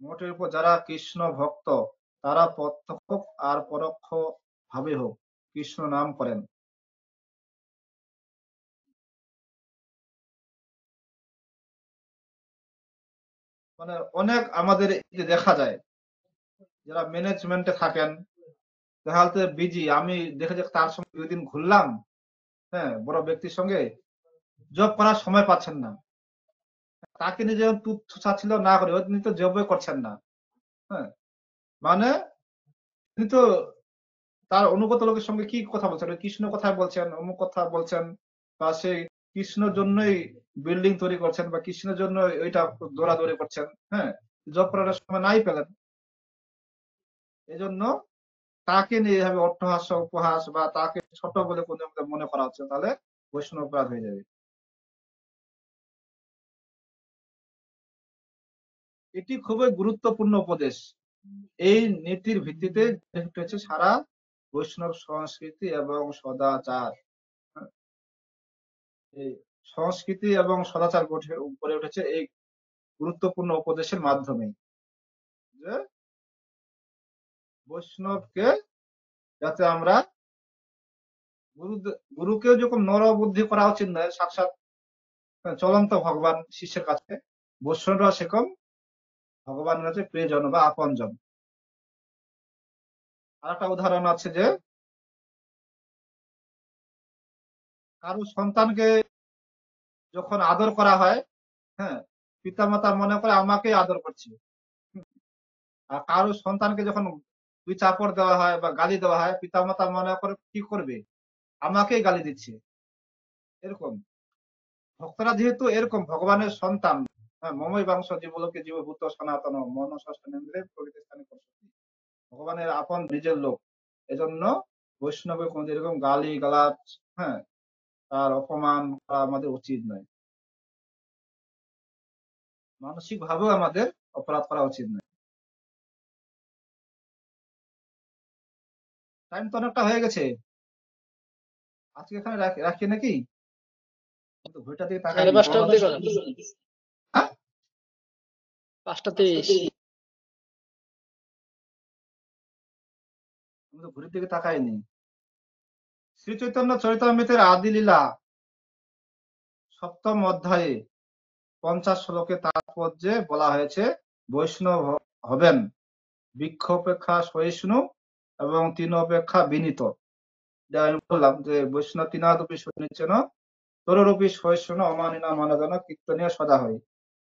মোটের উপর যারা কৃষ্ণ ভক্ত তারা প্রত্যক্ষ আর পরোক্ষ ভাবে হোক কৃষ্ণ নাম করেন। মানে অনেক আমাদের এই যে দেখা যায় যারা ম্যানেজমেন্টে থাকেন, দেখা যাচ্ছে বিজি, আমি দেখে যে তার সঙ্গে 2 দিন ঘুরলাম, হ্যাঁ, বড় ব্যক্তির সঙ্গে জব করার সময় পাচ্ছেন না। তাকে নিয়ে যেমন তুচ্ছ তাচ্ছিল্য না করে তিনি তো জবই করছেন না। হ্যাঁ, মানে তিনি তো তার অনুগত লোকের সঙ্গে কি কথা বলছেন, ওই কৃষ্ণ কথা বলছেন, অমুক কথা বলছেন, বা সেই কৃষ্ণর জন্যই বিল্ডিং তৈরি করছেন বা কৃষ্ণের জন্য ওইটা দৌড়াদৌড়ি করছেন। হ্যাঁ, জব করার সময় নাই পেলেন, এজন্য তাকে নিয়ে এভাবে অট্টহাস্য উপহাস বা তাকে ছোট বলে কোনো মনে করা হচ্ছে, তাহলে বৈষ্ণব অপরাধ হয়ে যাবে। এটি খুবই গুরুত্বপূর্ণ উপদেশ। এই নীতির ভিত্তিতে হচ্ছে সারা বৈষ্ণব সংস্কৃতি এবং সদাচার। হ্যাঁ, এই সংস্কৃতি এবং সদাচার গড়ে উঠেছে এই গুরুত্বপূর্ণ উপদেশের মাধ্যমে, যে বৈষ্ণবকে যাতে আমরা গুরুকেও যখন নর বুদ্ধি করা উচিত নয়, সাক্ষাৎ চলন্ত ভগবান শিষ্যের কাছে, বৈষ্ণবরা সেরকম ভগবানের কাছে প্রিয়জন বা আপনজন। আর একটা উদাহরণ আছে যে কারো সন্তানকে যখন আদর করা হয়, হ্যাঁ, পিতামাতা মনে করে আমাকেই আদর করছে। আর কারো সন্তানকে যখন দুই চাপড় দেওয়া হয় বা গালি দেওয়া হয়, পিতামাতা মনে করে কি করবে, আমাকেই গালি দিচ্ছে। এরকম ভক্তরা যেহেতু এরকম ভগবানের সন্তান, হ্যাঁ, মমই বাংশ জীবলোকে জীবভূত সনাতন মনসস্থানেন্দ্রে প্রকৃতি স্থানে পশুপতি, ভগবানের আপন নিজের লোক, এজন্য বৈষ্ণবের কোন এরকম গালি গালাজ, হ্যাঁ, তার অপমান করা আমাদের উচিত নয়। মানসিক ভাবেও আমাদের অপরাধ করা উচিত নয়। টাইম তো অনেকটা হয়ে গেছে, আজকে এখানে রাখি নাকি? আমি তো ঘড়িটার দিকে সাড়ে তাকাইনি। 5টা অব্দি করেন, হ্যাঁ? 5টা 30। আমি তো ঘড়ির দিকে তাকাইনি। শ্রী চৈতন্য চরিতামৃতের আদি লীলা 7ম অধ্যায়ে 50 শ্লোকে তাৎপর্যে বলা হয়েছে বৈষ্ণব হবেন বৃক্ষ অপেক্ষা সহিষ্ণু এবং তৃণ অপেক্ষা বিনীত। যা আমি বললাম যে বৈষ্ণব তৃণাদপি শুনিছেন তরুরূপী সহিষ্ণু অমানিনা মানজন কীর্তনীয় সদা হয়।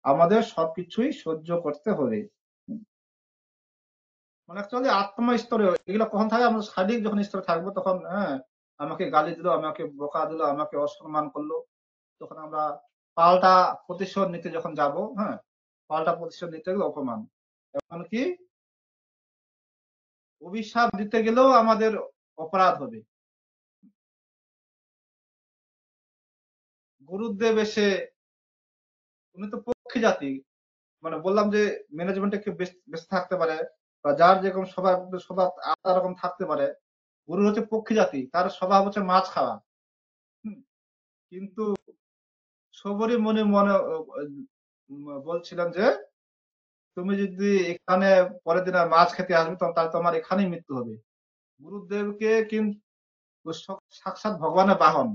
আমাদের সবকিছুই সহ্য করতে হবে। মানে অ্যাকচুয়ালি আত্মা স্তরে এগুলো কখন থাকে, আমরা শারীরিক যখন স্তরে থাকবো তখন, হ্যাঁ, আমাকে গালি দিল, আমাকে বোকা দিল, আমাকে অসম্মান করলো, তখন আমরা পাল্টা প্রতিশোধ নিতে যখন যাব, হ্যাঁ, পাল্টা প্রতিশোধ নিতে গেলে অপমান, এমনকি অভিশাপ দিতে গেলেও আমাদের অপরাধ হবে। গুরুদেব এসে, উনি তো পক্ষী জাতি, মানে বললাম যে ম্যানেজমেন্টে কেউ বেঁচে থাকতে পারে বা যার যেরকম স্বভাব স্বভাব আলাদা রকম থাকতে পারে। গুরু হচ্ছে পক্ষী জাতি, তার স্বভাব হচ্ছে মাছ খাওয়া। হুম, কিন্তু সবরই মনে মনে বলছিলেন যে তুমি যদি এখানে পরের দিন আর মাছ খেতে আসবে তাহলে তোমার এখানেই মৃত্যু হবে। গুরুদেবকে কিন্তু সাক্ষাৎ ভগবানের বাহন,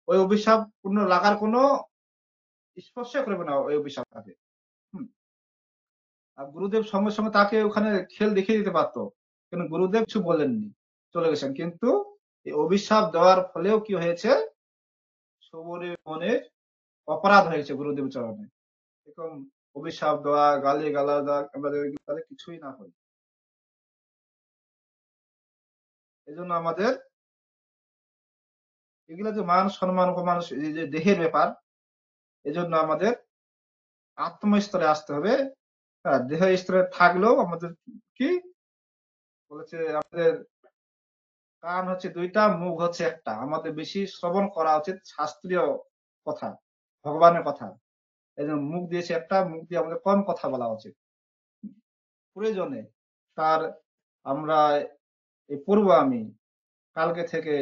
ওই অভিশাপ পূর্ণ লাগার কোনো স্পর্শ করবে না ওই অভিশাপটাকে। হুম, আর গুরুদেব সঙ্গে সঙ্গে তাকে ওখানে খেল দেখিয়ে দিতে পারতো, কিন্তু গুরুদেব কিছু বলেননি, চলে গেছেন। কিন্তু এই অভিশাপ দেওয়ার ফলেও কি হয়েছে, সবরের মনে অপরাধ হয়েছে গুরুদেব চরণে। এরকম অভিশাপ দেওয়া, গালি গালাজ দেওয়া, আমাদের তাদের কিছুই না হয়। এজন্য আমাদের এগুলো যে মান সম্মান অপমান, এই যে দেহের ব্যাপার, এজন্য আমাদের আত্মস্তরে আসতে হবে। হ্যাঁ, দেহ স্তরে থাকলেও আমাদের কি বলেছে, আমাদের কান হচ্ছে 2টা, মুখ হচ্ছে একটা, আমাদের বেশি শ্রবণ করা উচিত শাস্ত্রীয় কথা, ভগবানের কথা। এই জন্য মুখ দিয়েছে একটা, মুখ দিয়ে আমাদের কম কথা বলা উচিত প্রয়োজনে। তার আমরা এই পূর্ব আমি কালকে থেকে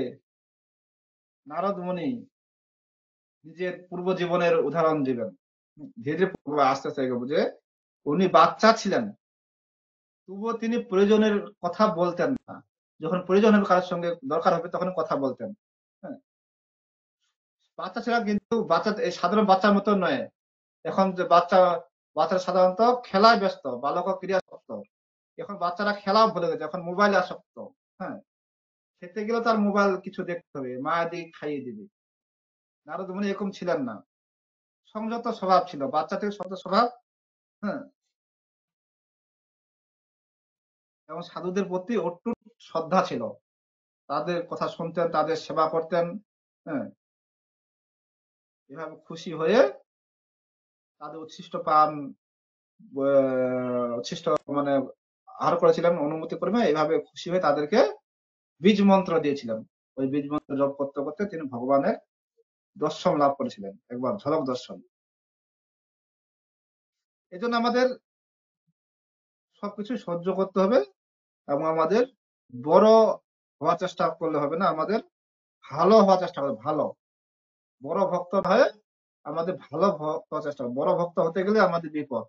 নারদ মুনি নিজের পূর্ব জীবনের উদাহরণ দিবেন। ধীরে ধীরে আস্তে আস্তে এগোবো যে উনি বাচ্চা ছিলেন, তবুও তিনি প্রয়োজনের কথা বলতেন না। যখন প্রয়োজন হবে, কারোর সঙ্গে দরকার হবে, তখন কথা বলতেন। হ্যাঁ, বাচ্চা ছিলেন কিন্তু বাচ্চা এই সাধারণ বাচ্চার মতো নয়। এখন যে বাচ্চা বাচ্চারা সাধারণত খেলায় ব্যস্ত, বালক ক্রিয়াশক্ত। এখন বাচ্চারা খেলাও ভুলে গেছে, এখন মোবাইলে আসক্ত। হ্যাঁ, খেতে গেলে তার মোবাইল কিছু দেখতে হবে, মায়ের দিকে খাইয়ে দিবে। নারদ মুনি এরকম ছিলেন না, সংযত স্বভাব ছিল, বাচ্চা থেকে সংযত স্বভাব। হ্যাঁ, এবং সাধুদের প্রতি অটুট শ্রদ্ধা ছিল, তাদের কথা শুনতেন, তাদের সেবা করতেন। হ্যাঁ, এভাবে খুশি হয়ে তাদের উচ্ছিষ্ট পান উচ্ছিষ্ট মানে আহার করেছিলেন অনুমতি ক্রমে। এইভাবে খুশি হয়ে তাদেরকে বীজ মন্ত্র দিয়েছিলেন। ওই বীজ মন্ত্র জপ করতে করতে তিনি ভগবানের দর্শন লাভ করেছিলেন, একবার ঝলক দর্শন। এই জন্য আমাদের সবকিছু সহ্য করতে হবে, এবং আমাদের বড় হওয়ার চেষ্টা করলে হবে না, আমাদের ভালো হওয়ার চেষ্টা করবে। ভালো বড় ভক্ত হয়ে আমাদের ভালো ভক্ত হওয়ার চেষ্টা করবে। বড় ভক্ত হতে গেলে আমাদের বিপদ।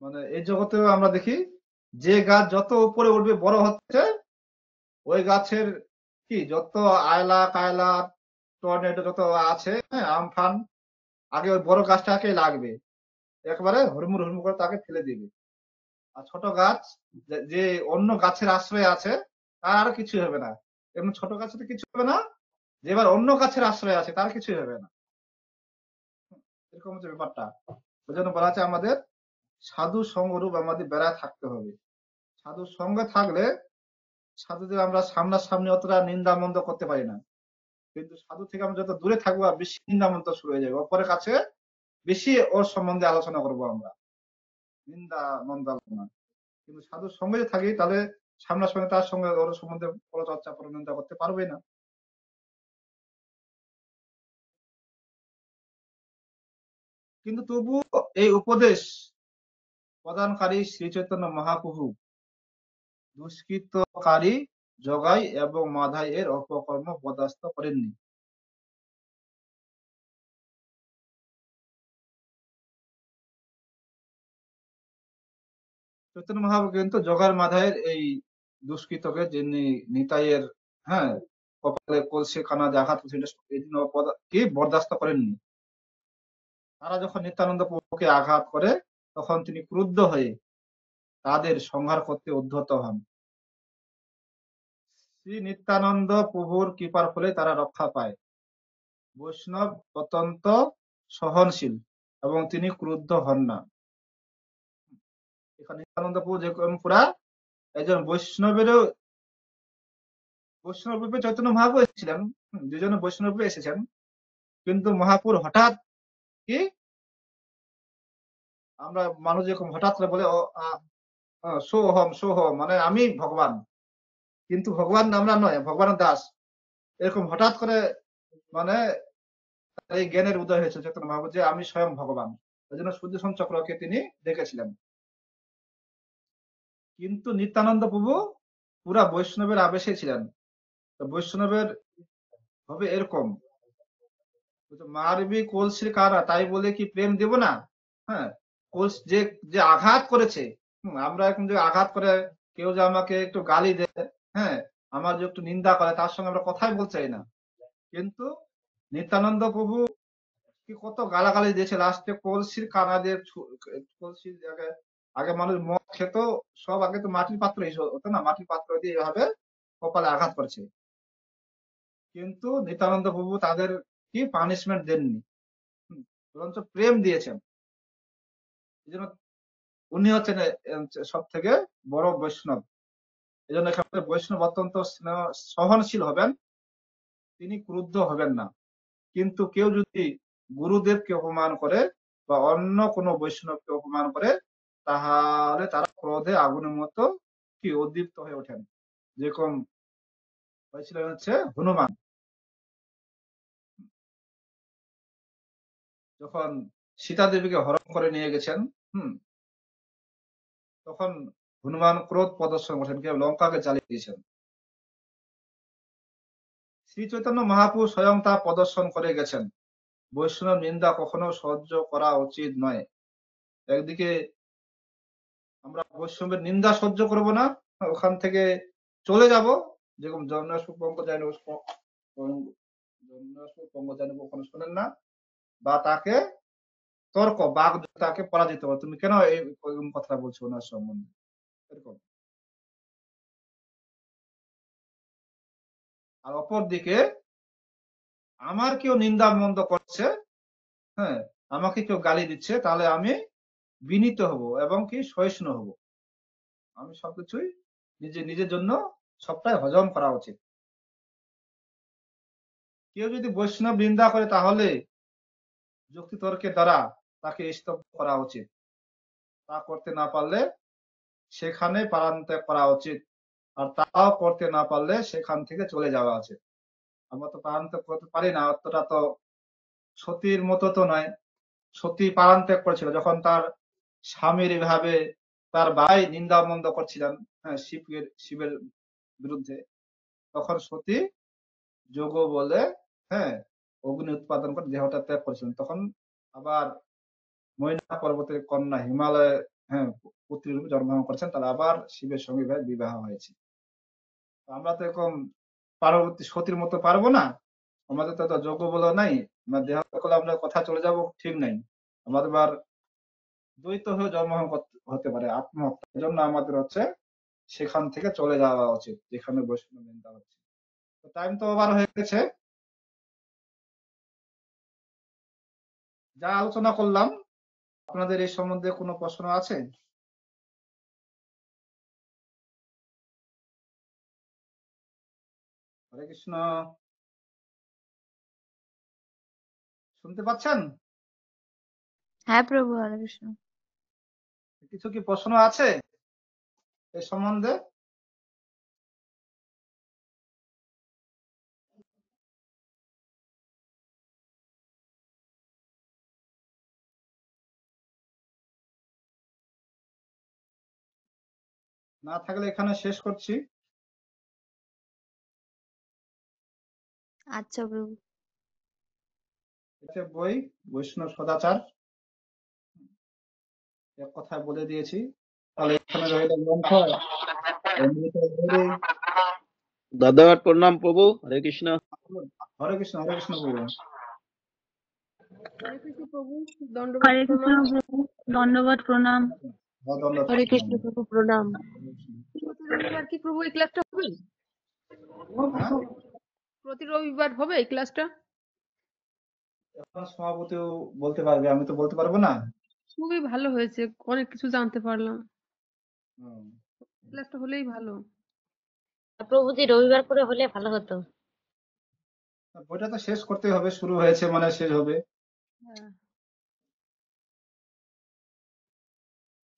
মানে এই জগতেও আমরা দেখি, যে গাছ যত উপরে উঠবে বড় হচ্ছে, ওই গাছের কি যত আয়লা কায়লা টর্নেডো যত আছে, হ্যাঁ, আমফান, আগে ওই বড় গাছটাকে লাগবে, একবারে হুড়মুড় হুড়মুড় করে তাকে ফেলে দিবে। আর ছোট গাছ যে অন্য গাছের আশ্রয়ে আছে, তার আর কিছু হবে না। এমন ছোট গাছের তো কিছু হবে না, যে এবার অন্য গাছের আশ্রয় আছে তার কিছুই হবে না। এরকম হচ্ছে ব্যাপারটা। ওই জন্য বলা আছে আমাদের সাধু সঙ্গরূপ আমাদের বেড়ায় থাকতে হবে। সাধুর সঙ্গে থাকলে সাধুদের আমরা সামনাসামনি অতটা নিন্দা মন্দ করতে পারি না, কিন্তু সাধু থেকে আমরা যত দূরে থাকবো আর বেশি নিন্দা মন্দ শুরু হয়ে যাবে, অপরের কাছে বেশি ওর সম্বন্ধে আলোচনা করবো আমরা, নিন্দা মন্দ আলোচনা। কিন্তু সাধুর সঙ্গে যদি থাকি তাহলে সামনাসামনি তার সঙ্গে ওর সম্বন্ধে পরচর্চা পরনিন্দা করতে পারবে না। কিন্তু তবু এই উপদেশ প্রদানকারী শ্রী চৈতন্য মহাপ্রভু দুষ্কৃতকারী জগাই এবং মাধাই এর অপকর্ম বরদাস্ত করেননি। চৈতন্য মহাপ্রভু কিন্তু জগার মাধাইয়ের এই দুষ্কৃতকে, যিনি নিতাইয়ের, হ্যাঁ, কপালে কলসি খানা যে আঘাত করেছিল, এই জন্য কি বরদাস্ত করেননি। তারা যখন নিত্যানন্দ প্রভুকে আঘাত করে, তখন তিনি ক্রুদ্ধ হয়ে তাদের সংহার করতে উদ্ধত হন। শ্রী নিত্যানন্দ প্রভুর কৃপার ফলে তারা রক্ষা পায়। বৈষ্ণব অত্যন্ত সহনশীল এবং তিনি ক্রুদ্ধ হন না। এখানে নিত্যানন্দ প্রভু যে পুরা একজন বৈষ্ণবেরও, বৈষ্ণব রূপে চৈতন্য মহাপ্রভু এসেছিলেন, দুজনে বৈষ্ণব রূপে এসেছেন, কিন্তু মহাপুর হঠাৎ কি, আমরা মানুষ যেরকম হঠাৎ করে বলে সোহম সোহম, মানে আমি ভগবান, কিন্তু ভগবান আমরা নয়, ভগবানের দাস, এরকম হঠাৎ করে মানে এই জ্ঞানের উদয় হয়েছে চৈতন্য মহাপ্রভু যে আমি স্বয়ং ভগবান। ওই জন্য সুদর্শন চক্রকে তিনি দেখেছিলেন। কিন্তু নিত্যানন্দ প্রভু পুরা বৈষ্ণবের আবেশে ছিলেন। তো বৈষ্ণবের হবে এরকম, মারবি কলসির কারা, তাই বলে কি প্রেম দেব না? হ্যাঁ, যে যে আঘাত করেছে, আমরা এখন যে আঘাত করে, কেউ যে আমাকে একটু গালি দেয়, হ্যাঁ, আমার যে একটু নিন্দা করে, তার সঙ্গে আমরা কথাই বলতে চাই না। কিন্তু নিত্যানন্দ প্রভু কি কত গালাগালি দিয়েছে, লাস্টে কলসির কানা দিয়ে কলসির জায়গায়, আগে মানুষ মদ খেত, সব আগে তো মাটির পাত্র হতো না, মাটির পাত্র দিয়ে এভাবে কপালে আঘাত করেছে। কিন্তু নিত্যানন্দ প্রভু তাদের কি পানিশমেন্ট দেননি, বরঞ্চ প্রেম দিয়েছেন। এই জন্য উনি হচ্ছেন সব থেকে বড় বৈষ্ণব। এই জন্য এখানে বৈষ্ণব অত্যন্ত সহনশীল হবেন, তিনি ক্রুদ্ধ হবেন না। কিন্তু কেউ যদি গুরুদেবকে অপমান করে বা অন্য কোনো বৈষ্ণবকে অপমান করে, তাহলে তারা ক্রোধে আগুনের মতো কি উদ্দীপ্ত হয়ে ওঠেন, যেরকম হয়েছিল হচ্ছে হনুমান, যখন সীতা দেবীকে হরণ করে নিয়ে গেছেন। হুম, তখন হনুমান ক্রোধ প্রদর্শন করেছেন, কেউ লঙ্কাকে জ্বালিয়ে দিয়েছেন। শ্রী চৈতন্য মহাপ্রভু স্বয়ং তা প্রদর্শন করে গেছেন। বৈষ্ণব নিন্দা কখনো সহ্য করা উচিত নয়। একদিকে আমরা বৈষ্ণবের নিন্দা সহ্য করব না, ওখান থেকে চলে যাব, যেরকম জন্মাষ্টমী পঙ্কজ জানব, কখনো শোনেন না, বা তাকে তর্ক বাক তাকে পরাজিত করো, তুমি কেন এরকম কথা বলছো ওনার সম্বন্ধে, এরকম। আর অপর দিকে আমার কেউ নিন্দা মন্দ করছে, হ্যাঁ, আমাকে কেউ গালি দিচ্ছে, তাহলে আমি বিনীত হব এবং কি সহিষ্ণু হব। আমি সবকিছুই নিজের জন্য সবটাই হজম করা উচিত। কেউ যদি বৈষ্ণব নিন্দা করে তাহলে যুক্তি তর্কের দ্বারা তাকে স্তব্ধ করা উচিত। তা করতে না পারলে সেখানে প্রাণত্যাগ করা উচিত। আর তাও করতে না পারলে সেখান থেকে চলে যাওয়া উচিত। আমরা তো প্রাণত্যাগ করতে পারি না, অতটা তো সতীর মতো তো নয়। সতী প্রাণত্যাগ করেছিল যখন তার স্বামীর এভাবে তার ভাই নিন্দা মন্দ করছিলেন, হ্যাঁ, শিবের বিরুদ্ধে, তখন সতী যোগ বলে, হ্যাঁ, অগ্নি উৎপাদন করে দেহটা ত্যাগ করেছিলেন। তখন আবার মৈনা পর্বতের কন্যা হিমালয়ে, হ্যাঁ, পুত্রী রূপে জন্মগ্রহণ করেছেন, তারা আবার শিবের সঙ্গে বিবাহ হয়েছে। তো আমরা তো এরকম পার্বতী সতীর মতো পারবো না, আমাদের তো যোগ্য বলে নাই, দেহ করলে আমরা কথা চলে যাব, ঠিক নাই। আমাদের আবার দ্বৈত হয়ে জন্মগ্রহণ হতে পারে, আত্মহত্যার জন্য আমাদের হচ্ছে সেখান থেকে চলে যাওয়া উচিত যেখানে বৈষ্ণব নিন্দা হচ্ছে। তো টাইম তো ওভার হয়ে গেছে। যা আলোচনা করলাম, আপনাদের এই সম্বন্ধে কোনো প্রশ্ন আছে? হরে কৃষ্ণ, শুনতে পাচ্ছেন? হ্যাঁ প্রভু, হরে কৃষ্ণ। কিছু কি প্রশ্ন আছে এই সম্বন্ধে? না থাকলে এখানে শেষ করছি। আচ্ছা প্রভু। এটা বই বৈষ্ণব সদাচার, এক কথায় বলে দিয়েছি। তাহলে এখানে রইল গ্রন্থ অমৃত ধরে। দাদাবাদ প্রণাম প্রভু, হরে কৃষ্ণ। হরে কৃষ্ণ, হরে কৃষ্ণ বলুন। হরে কৃষ্ণ প্রভু, দণ্ডবত হরে কৃষ্ণ প্রণাম। প্রভু, দণ্ডবত প্রণাম। দণ্ডবত হরে কৃষ্ণ প্রণাম। প্রভু, প্রণাম। হরে কৃষ্ণ। প্রতি রবিবার কি প্রভু এই ক্লাসটা হবে? হ্যাঁ, প্রতি রবিবার হবে এই ক্লাসটা? এখন সভাপতিও বলতে পারবে, আমি তো বলতে পারবো না। খুবই ভালো হয়েছে, অনেক কিছু জানতে পারলাম। হুম। ক্লাসটা হলেই ভালো। প্রভুজি রবিবার করে হলে ভালো হতো। বইটা তো শেষ করতে হবে, শুরু হয়েছে মানে শেষ হবে। হ্যাঁ।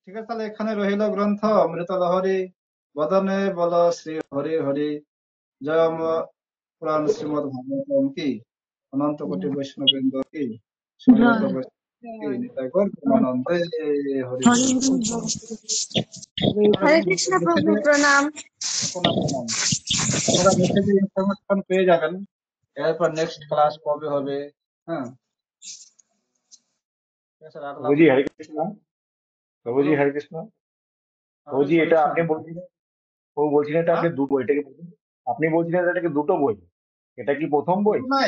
ঠিক আছে, তাহলে এখানে রহিল গ্রন্থ অমৃত লহরী, বদনে বল শ্রী হরি হরি, জয় পুরাণ শ্রীমদ ভাগবতম কি, অনন্ত কোটি বৈষ্ণববৃন্দ কি, সমবেত জয়। বৈষ্ণব কি, নিতাই গৌর প্রেমানন্দে, হরি হরে বল। কৃষ্ণ। আপনারা হরে গ্রুপে কৃষ্ণ দেখে প্রভু, দিয়ে প্রণাম। প্রণাম প্রণাম। আপনারা দেখে দিয়ে ইনফরমেশন পেয়ে যাবেন এরপর নেক্সট ক্লাস কবে হবে। হ্যাঁ, ঠিক আছে, রাখলাম। প্রভুজি হরে কৃষ্ণ। প্রভুজি বলুন। হরে কৃষ্ণ। হরে প্রভুজি কৃষ্ণ, হরে এটা কৃষ্ণ। আপনি বলছিলেন, প্রভু বলছিলেন এটা হ্যাঁ, আপনি দুটো, এটাকে আপনি বলছিলেন এটাকে দুটো বই, এটা কি প্রথম বই? দুটো না,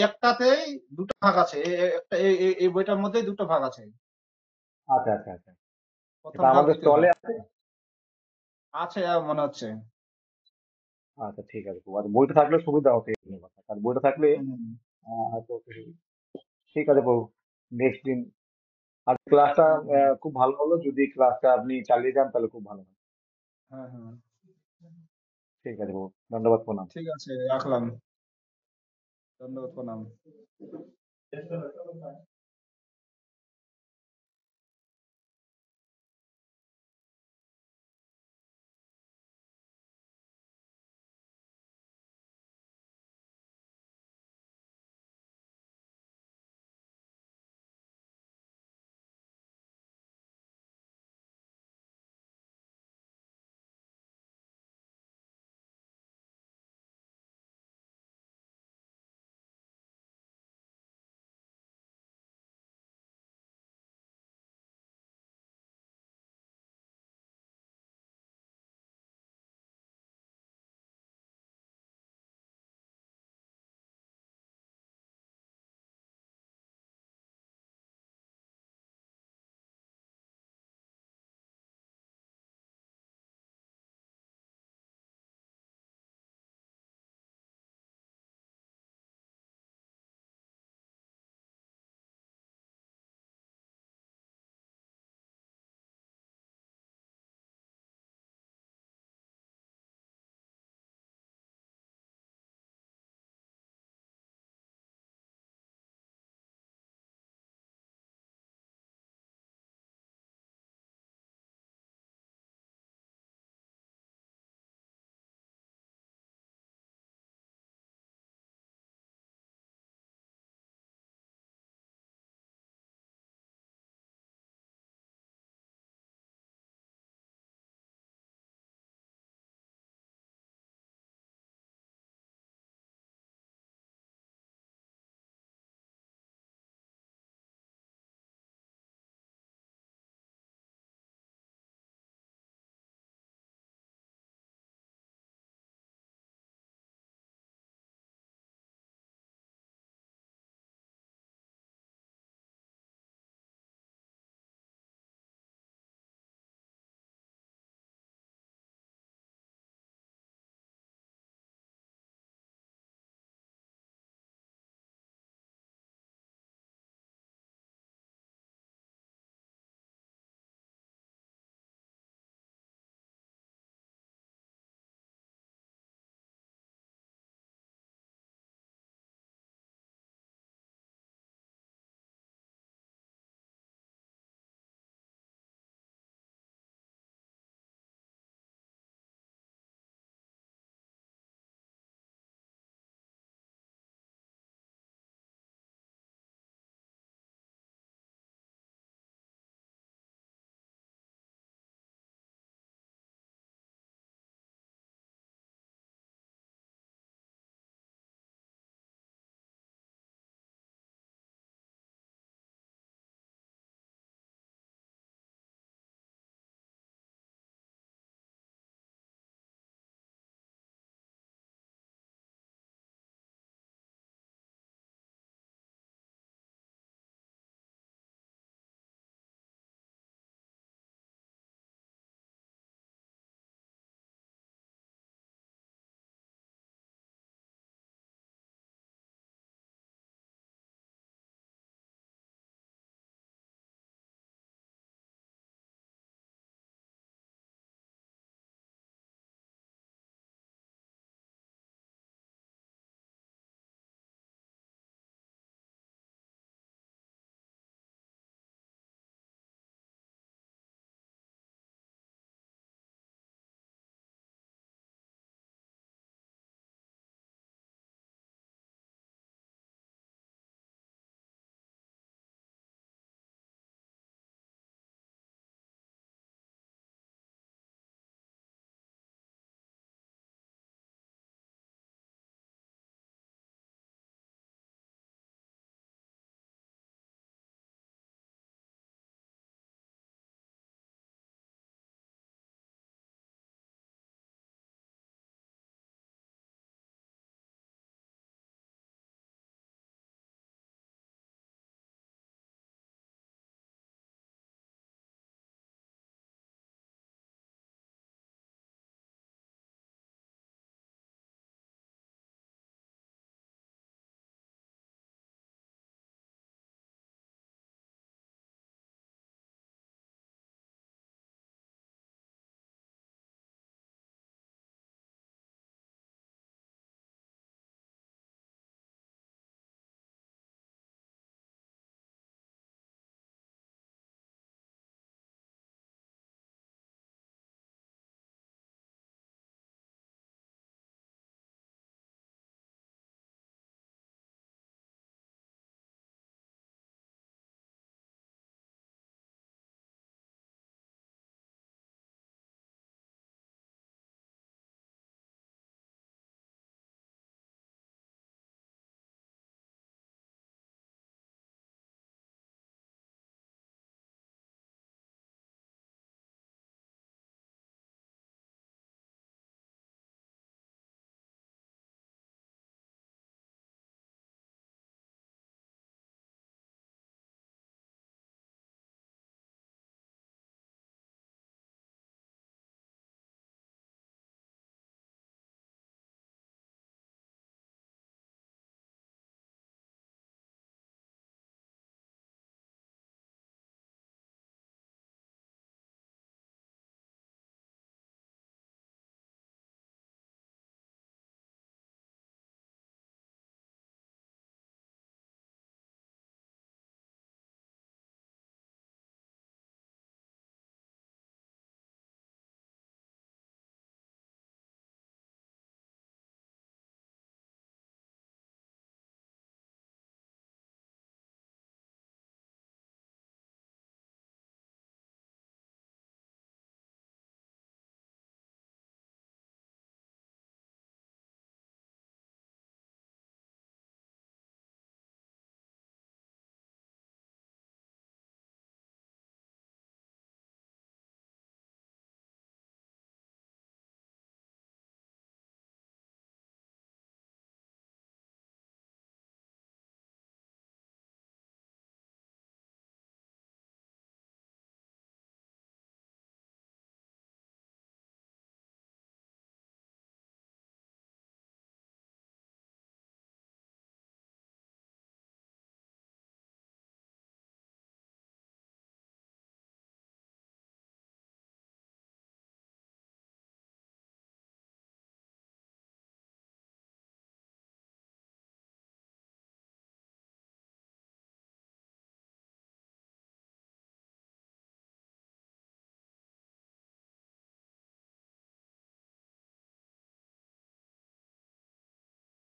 একটাতেই দুটো ভাগ আছে। এই বইটার মধ্যে দুটো ভাগ আছে, আচ্ছা আচ্ছা আচ্ছা, প্রথম এটা ভাগ আমাদের দ্বিতীয় স্টলে ভাগ আছে। আছে মনে হচ্ছে। আচ্ছা ঠিক আছে প্রভু, আচ্ছা, বইটা থাকলে সুবিধা হতো, এই নিয়ে কথা, কারণ বইটা থাকলে হুম, হুম, হয়তো ঠিক আছে প্রভু, নেক্সট দিন। আর ক্লাসটা হুম, হুম। খুব ভালো হলো, যদি ক্লাসটা আপনি চালিয়ে যান তাহলে খুব ভালো হয়। হ্যাঁ, হ্যাঁ, ঠিক আছে প্রভু, ধন্যবাদ, প্রণাম। ঠিক আছে, রাখলাম। ধন্যবাদ, প্রণাম।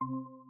প্রভু।